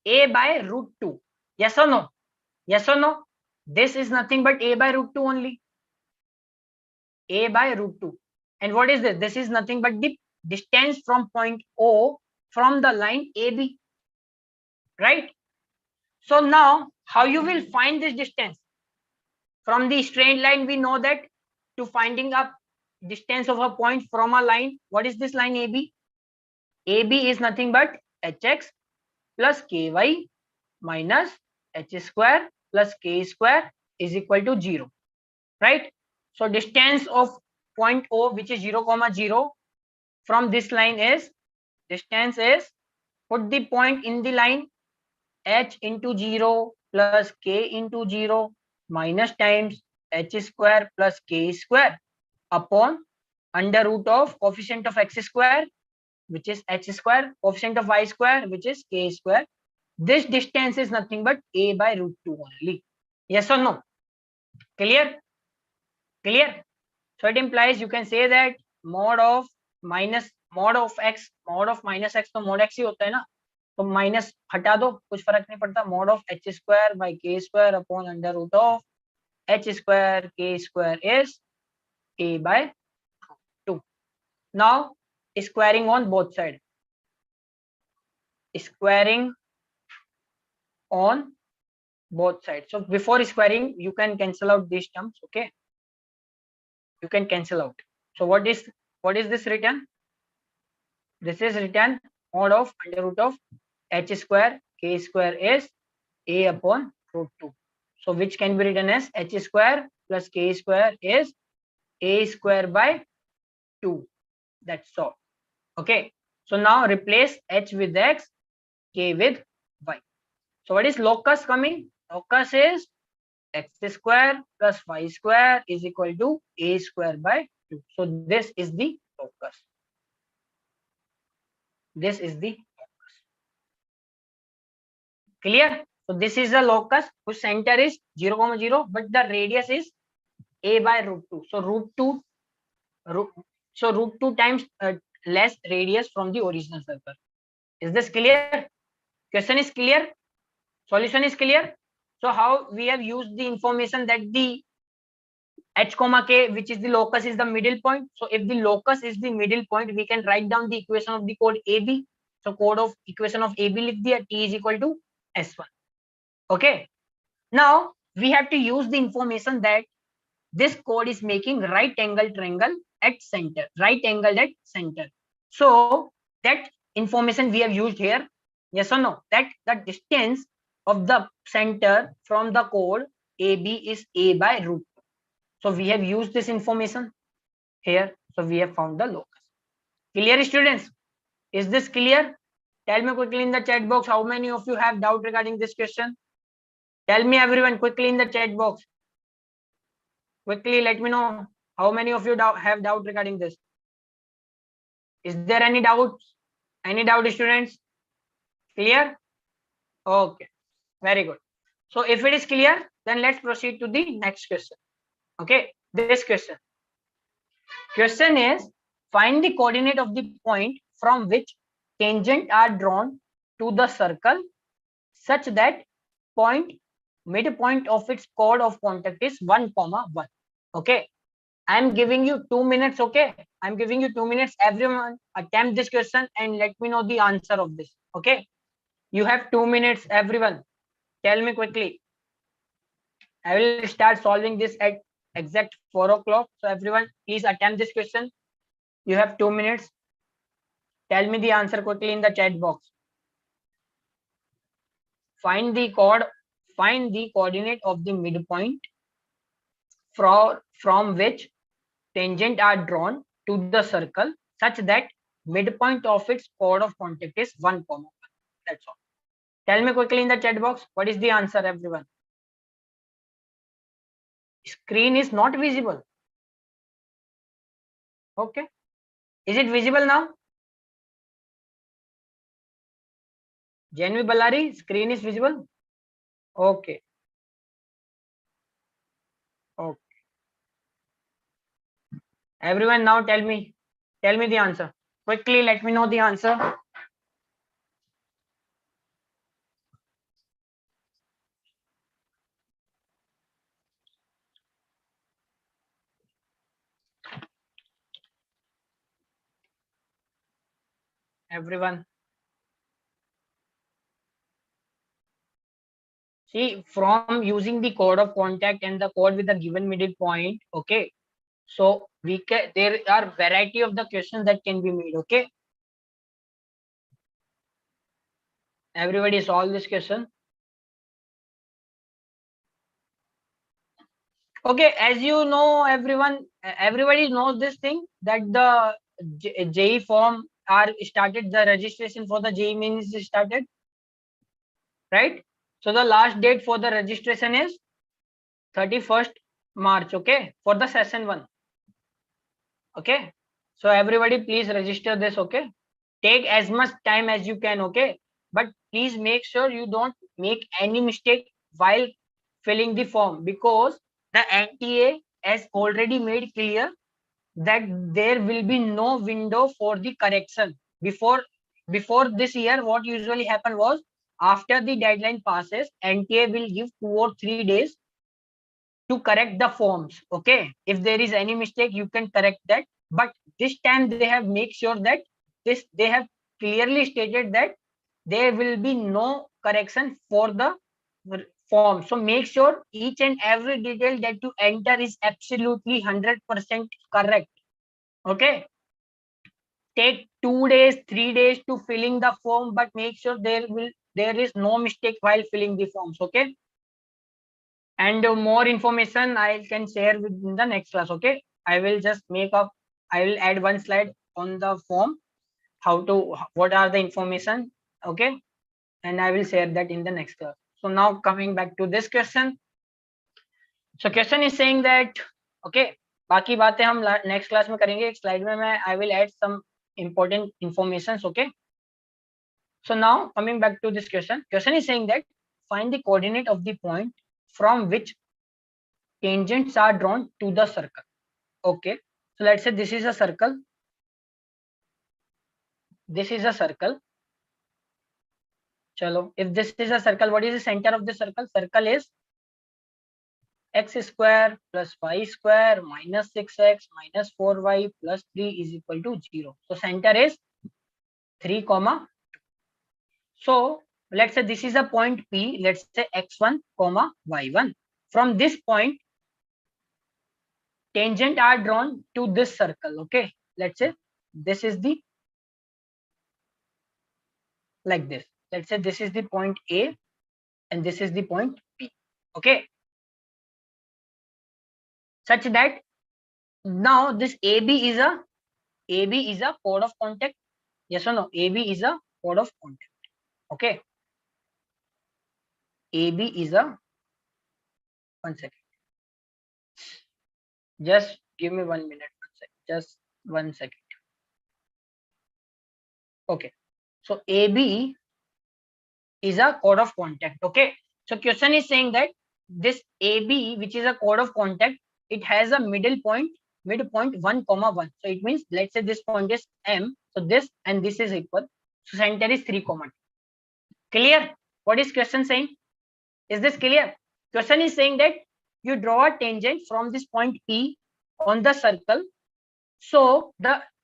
A by root 2. Yes or no? Yes or no? This is nothing but A by root 2 only. A by root 2. And what is this? This is nothing but the distance from point O from the line AB. Right? So now, how you will find this distance? From the straight line, we know that to finding up distance of a point from a line, what is this line AB? AB is nothing but hx plus ky minus h square plus k square is equal to 0, right? So distance of point O, which is 0, 0 from this line is, distance is Put the point in the line h into 0 plus k into 0 minus times h square plus k square upon under root of coefficient of x square, which is h square, coefficient of y square, which is k square. This distance is nothing but a by root 2 only. Yes or no? Clear? Clear? So it implies you can say that mod of x, mod of minus x तो mod x ही होता है ना, तो minus हटा दो, कुछ फर्क नहीं पड़ता. mod of h square by k square upon under root of h square k square is a by 2. Now squaring on both sides. Squaring on both sides. So before squaring, you can cancel out these terms. Okay, you can cancel out. So what is this written? This is written mod of under root of h square k square is a upon root 2. So which can be written as h square plus k square is a square by 2. That's all. Okay. So now replace h with x, k with y. So what is locus coming? Locus is x square plus y square is equal to a square by 2. So this is the locus. This is the locus. Clear? So this is the locus whose center is 0, 0, but the radius is a by root 2. So root 2 times less radius from the original circle. Is this clear? Question is clear? Solution is clear? So how we have used the information that the h comma k, which is the locus, is the middle point. So if the locus is the middle point, we can write down the equation of the chord AB. So chord of equation of AB लिख दिया, T is equal to S1. Okay. Now we have to use the information that this chord is making right angle triangle at center, right angle at center. So that information we have used here. Yes or no? That the distance of the center from the chord AB is a by root 2. So we have used this information here. So we have found the locus. Clear, students? Is this clear? Tell me quickly in the chat box how many of you have doubt regarding this question. Tell me everyone quickly in the chat box. Quickly let me know how many of you have doubt regarding this. Is there any doubts? Any doubt, students? Clear? Okay, very good. So if it is clear, then let's proceed to the next question. Okay, this question. Question is, find the coordinate of the point from which tangent are drawn to the circle such that midpoint of its chord of contact is 1, 1. Okay, I am giving you 2 minutes. Okay, I am giving you 2 minutes. Everyone attempt this question and let me know the answer of this. Okay, you have 2 minutes. Everyone, tell me quickly. I will start solving this at exact 4 o'clock. So everyone, please attempt this question. You have 2 minutes. Tell me the answer quickly in the chat box. Find the coordinate of the midpoint from which tangent are drawn to the circle such that midpoint of its chord of contact is 1, 1. That's all. Tell me quickly in the chat box what is the answer, everyone. Screen is not visible. Okay, is it visible now? Janvi Ballari, screen is visible. Okay. Okay. Everyone now tell me the answer. Quickly let me know the answer. Everyone. See, from using the chord of contact and the chord with the given middle point, okay. So there are variety of the questions that can be made, okay. Everybody solve this question. Okay, as you know, everybody knows this thing that the JEE form are started, the registration for the JEE Mains is started, right? So the last date for the registration is 31st March, okay, for the session 1. Okay, so everybody please register this, okay? Take as much time as you can, okay? But please make sure you don't make any mistake while filling the form, because the NTA has already made clear that there will be no window for the correction. Before this year, what usually happened was, after the deadline passes, NTA will give 2 or 3 days to correct the forms. Okay, if there is any mistake, you can correct that. But this time they have make sure that they have clearly stated that there will be no correction for the form. So make sure each and every detail that you enter is absolutely 100% correct. Okay, take 2 days, 3 days to filling the form, but make sure there is no mistake while filling the forms. Okay, and more information I can share in the next class. Okay, I will add one slide on the form, what are the information. Okay, and I will share that in the next class. So now coming back to this question. So question is saying that, okay, बाकी बातें हम next class में करेंगे. एक slide में मैं I will add some important informations. Okay, so now coming back to this question is saying that find the coordinate of the point from which tangents are drawn to the circle. Okay, so let's say this is a circle. This is a circle. Chalo, if this is a circle, what is the center of the circle? Circle is x square plus y square minus 6x minus 4y plus 3 is equal to 0. So center is 3, 2. So let's say this is a point P. Let's say x1, y1. From this point, tangent are drawn to this circle. Okay, let's say this is the, like this. Let's say this is the point A and this is the point P. Okay, such that now this AB is a chord of contact. Yes or no? AB is a chord of contact. Okay, AB is a, one second, just give me 1 minute, just 1 second. Okay, so AB is a chord of contact. Okay, so question is saying that this AB, which is a chord of contact, it has a midpoint 1, 1. So it means, let's say this point is M. So this and this is equal. So center is 3, 2. Clear? What is question saying? Is this clear? Question is saying that you draw a tangent from this point P on the circle. So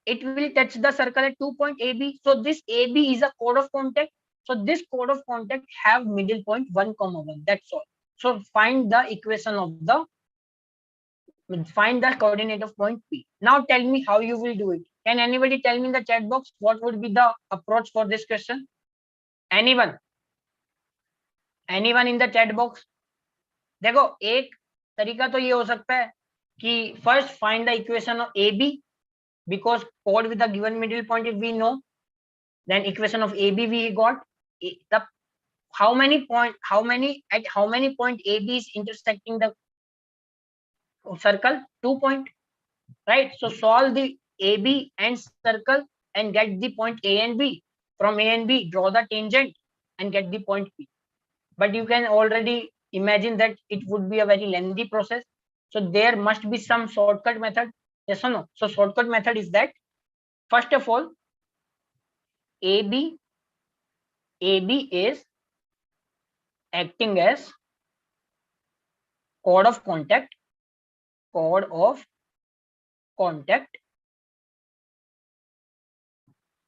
it will touch the circle at 2 point AB. So this AB is a chord of contact. So this chord of contact have middle point 1, 1. That's all. So find the coordinate of point P. Now tell me how you will do it. Can anybody tell me in the chat box what would be the approach for this question? Anyone in the chat box? देखो, एक तरीका तो ये हो सकता है कि first find the equation of AB, because chord with the given middle point if we know, then equation of AB we got. How many point AB is intersecting the circle? 2 point, right? So solve the AB and circle and get the point A and B. From A and B, draw the tangent and get the point P. But you can already imagine that it would be a very lengthy process. So there must be some shortcut method. Yes or no? So shortcut method is that, first of all, AB is acting as chord of contact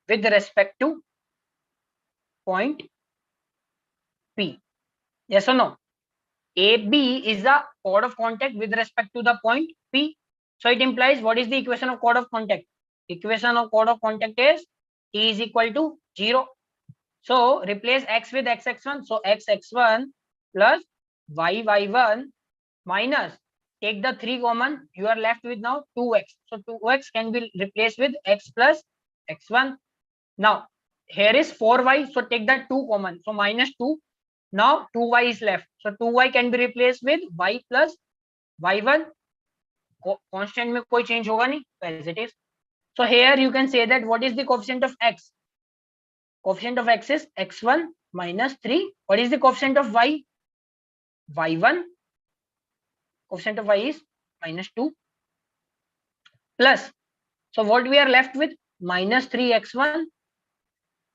with respect to point P. Yes or no? AB is a chord of contact with respect to the point P. So it implies, what is the equation of chord of contact? Equation of chord of contact is T is equal to 0. So replace x with x1. So x1 plus y1 minus, take the 3 common, you are left with now 2x. So 2x can be replaced with x plus x1. Now here is 4y, so take that 2 common, so minus 2. Now 2y is left, so 2y can be replaced with y plus y1. Constant में कोई change होगा नहीं, as it is. So here you can say that what is the coefficient of x? Coefficient of x is x1 minus 3. What is the coefficient of y? y1. Coefficient of y is minus 2 plus. So what we are left with? Minus 3x1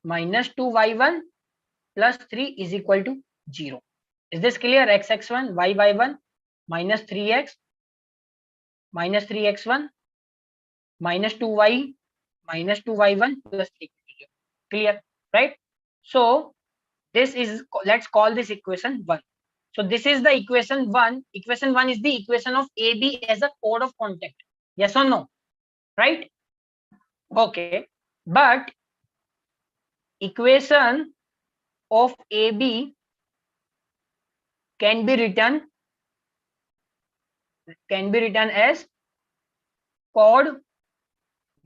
minus 2y1 plus 3 is equal to 0. Is this clear? x1 y1 minus 3x minus 3x1 minus 2y minus 2y1 plus 3. Clear, right? So this is, let's call this equation 1. So this is the equation 1. Equation 1 is the equation of AB as a code of contact. Yes or no? Right? Okay. But equation of AB can be written as chord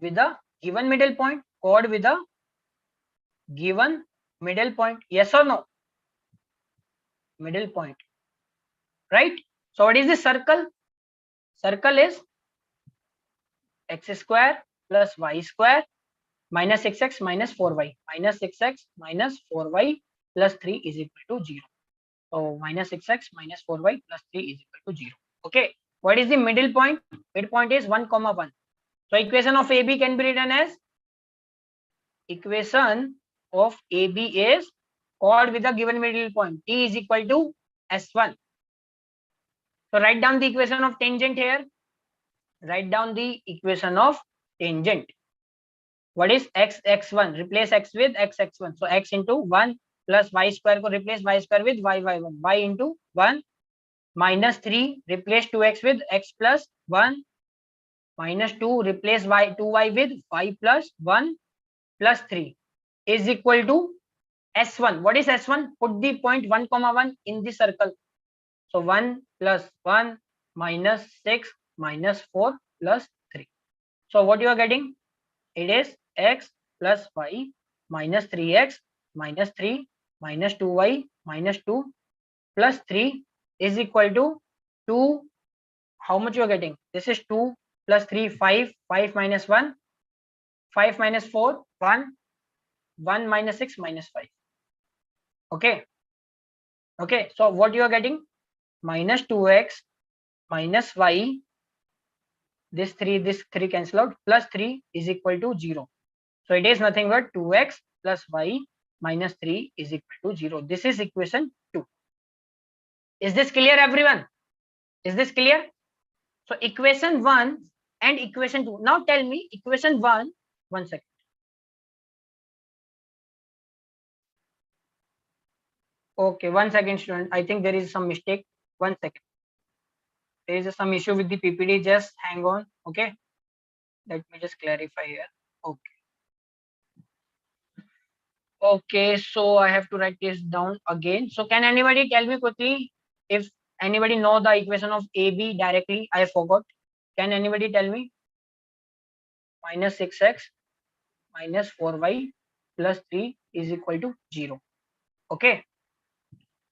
with a given middle point. Chord with a given middle point. Yes or no? Middle point. Right? So what is the circle? Circle is x square plus y square minus 6x minus 4y. Minus 6x minus 4y plus 3 is equal to 0. So minus 6x minus 4y plus 3 is equal to 0. Okay. What is the middle point? Midpoint is 1, 1. So equation of AB can be written as equation of AB is chord with a given middle point. T is equal to S1. So write down the equation of tangent here. Write down the equation of tangent. What is x1? Replace x with x1. So x into 1 plus y square को replace y square with y1. Y into 1 minus 3 replace 2x with x plus 1 minus 2 replace 2y with y plus 1 plus 3 is equal to S1. What is S1? Put the point 1, 1 in the circle. So 1 plus 1 minus 6 minus 4 plus 3. So what you are getting? It is x plus y minus 3x minus 3 minus 2y minus 2 plus 3 is equal to 2. How much you are getting? This is 2 plus 3, 5. 5 minus 1. 5 minus 4, 1. 1 minus 6 minus 5. Okay. Okay. So what you are getting? Minus 2x minus y. This 3 cancel out. Plus 3 is equal to 0. So it is nothing but 2x plus y minus 3 is equal to 0. This is equation 2. Is this clear, everyone? Is this clear? So equation 1 and equation 2. Now tell me equation 1. 1 second. Okay, 1 second, student. I think there is some mistake. 1 second. There is some issue with the PPT. Just hang on. Okay. Let me just clarify here. Okay. Okay, so I have to write this down again. So can anybody tell me quickly if anybody know the equation of AB directly? I forgot. Can anybody tell me? Minus 6x minus 4y plus 3 is equal to 0. Okay.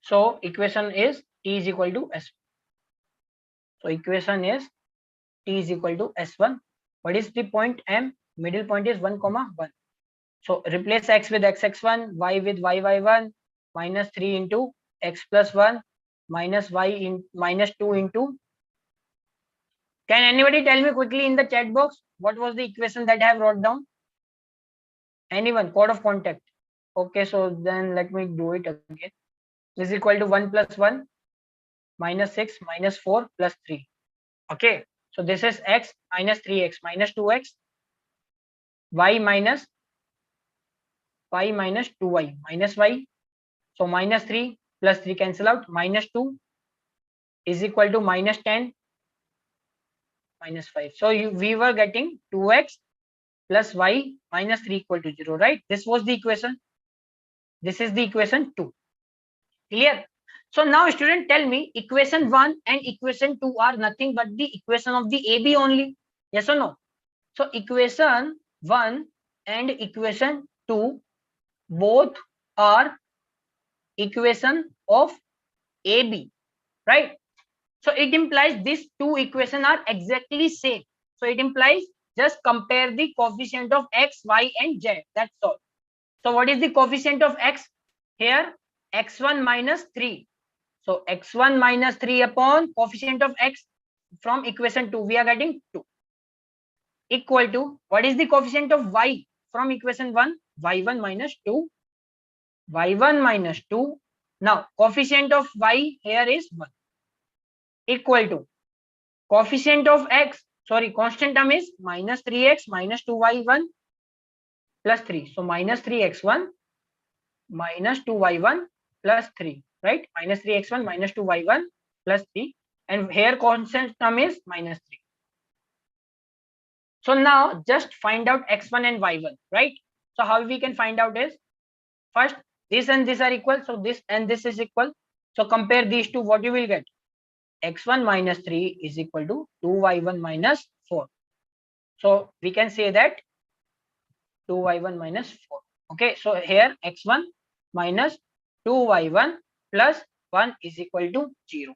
So equation is T is equal to S1. So equation is T is equal to S1. What is the point M? Middle point is 1, 1. So replace x with x1, y with y1, minus 3 into x plus 1 minus y in minus 2 into. Can anybody tell me quickly in the chat box what was the equation that I have wrote down? Anyone? Code of contact. Okay, so then let me do it again. Is equal to 1 plus 1 minus 6 minus 4 plus 3. Okay, so this is x minus 3x minus 2x, y minus 2y minus y. So minus 3 plus 3 cancel out. Minus 2 is equal to minus 10 minus 5. So we were getting 2x plus y minus 3 equal to 0, right? This was the equation. This is the equation 2. Clear? So now student, tell me equation 1 and equation 2 are nothing but the equation of the AB only. Yes or no? So equation 1 and equation 2 both are equation of AB, right? So it implies these two equations are exactly same. So it implies just compare the coefficient of x, y, and z. That's all. So what is the coefficient of x? Here x1 minus 3. So x1 minus 3 upon coefficient of x from equation 2, we are getting 2, equal to what is the coefficient of y from equation 1? y1 minus 2, y1 minus 2. Now coefficient of y here is 1, equal to coefficient of x, sorry, constant term is minus 3x minus 2y1 plus 3. So minus 3x1 minus 2y1 plus 3, right? Minus 3x1 minus 2y1 plus 3, and here constant term is minus 3. So now just find out x1 and y1, right? So how we can find out is, first this and this are equal, so this and this is equal. So compare these two, what you will get? x1 minus 3 is equal to 2y1 minus 4. So we can say that 2y1 minus 4. Okay, so here x1 minus 2y1 plus 1 is equal to 0,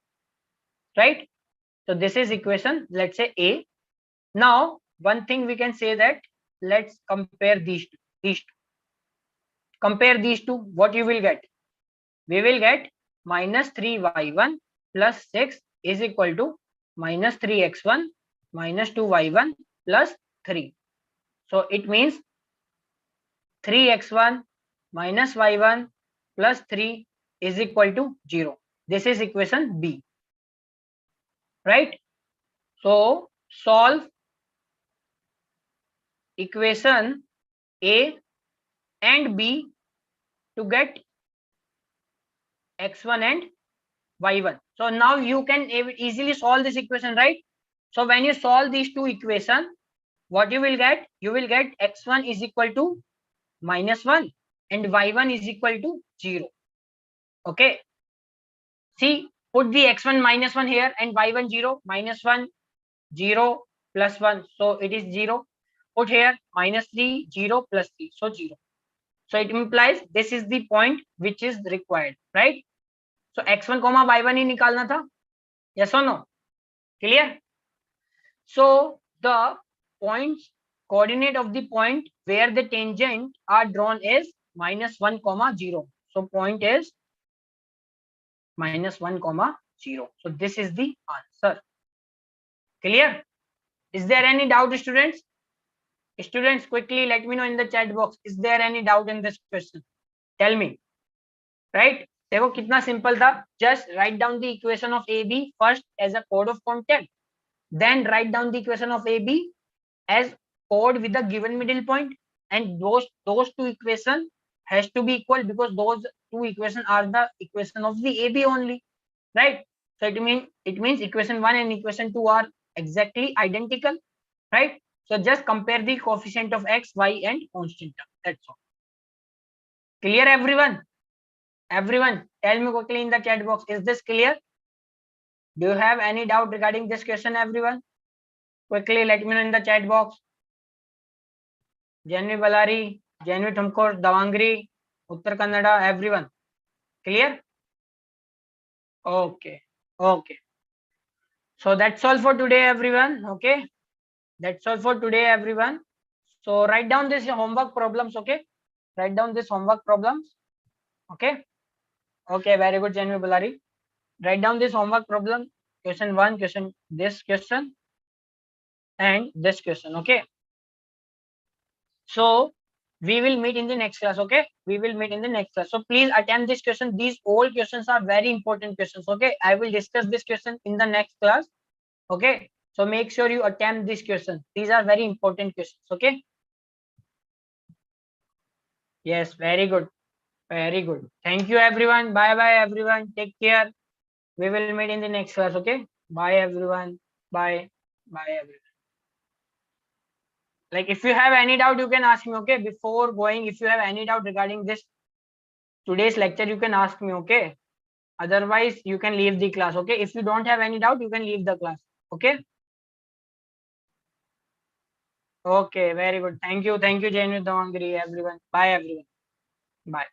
right? So this is equation, let's say A. Now one thing we can say that, let's compare these two. Compare these two, what you will get? We will get minus 3y1 plus 6 is equal to minus 3x1 minus 2y1 plus 3. So it means 3x1 minus y1 plus 3 is equal to 0. This is equation B, right? So solve equation A and B to get x1 and y1. So now you can easily solve this equation, right? So when you solve these two equations, what you will get? You will get x1 is equal to minus 1 and y1 is equal to 0. Okay. See, put the x1 minus 1 here and y1 0, minus 1, 0 plus 1. So it is 0. Put here minus 3, 0 plus 3. So 0. So it implies this is the point which is required, right? So x1 comma y1 ही निकालना था. Yes or no? Clear? So the points, coordinate of the point where the tangent are drawn is minus 1 comma 0. So point is minus 1 comma 0. So this is the answer. Clear? Is there any doubt, students? Students, quickly let me know in the chat box. Is there any doubt in this question? Tell me. Right? देखो कितना simple था. Just write down the equation of AB first as a code of contact. Then write down the equation of AB as chord with the given middle point, and those two equations has to be equal because those two equations are the equation of the AB only, right? So it means equation 1 and equation 2 are exactly identical, right? So just compare the coefficient of x, y, and constant term. That's all. Clear, everyone? Everyone, tell me quickly in the chat box. Is this clear? Do you have any doubt regarding this question, everyone? Quickly let me know in the chat box. Janvi Balari, Janvi Tumkur, Davangri, Uttar Kannada, everyone. Clear? Okay. Okay. So that's all for today, everyone. Okay. That's all for today, everyone. So write down this homework problems. Okay. Write down this homework problems. Okay. Okay. Very good, Janvi Balari. Write down this homework problem. Question 1, this question, and this question. Okay. So we will meet in the next class. Okay, we will meet in the next class. So please attempt this question. These all questions are very important questions. Okay, I will discuss this question in the next class. Okay, so make sure you attempt this question. These are very important questions. Okay. Yes, very good. Very good. Thank you, everyone. Bye bye, everyone. Take care. We will meet in the next class. Okay. Bye, everyone. Bye. Bye, everyone. Like if you have any doubt, you can ask me. Okay. Before going, if you have any doubt regarding this today's lecture, you can ask me. Okay. Otherwise, you can leave the class. Okay. If you don't have any doubt, you can leave the class. Okay. Okay, very good. Thank you, Jain Damangiri, everyone. Bye, everyone. Bye.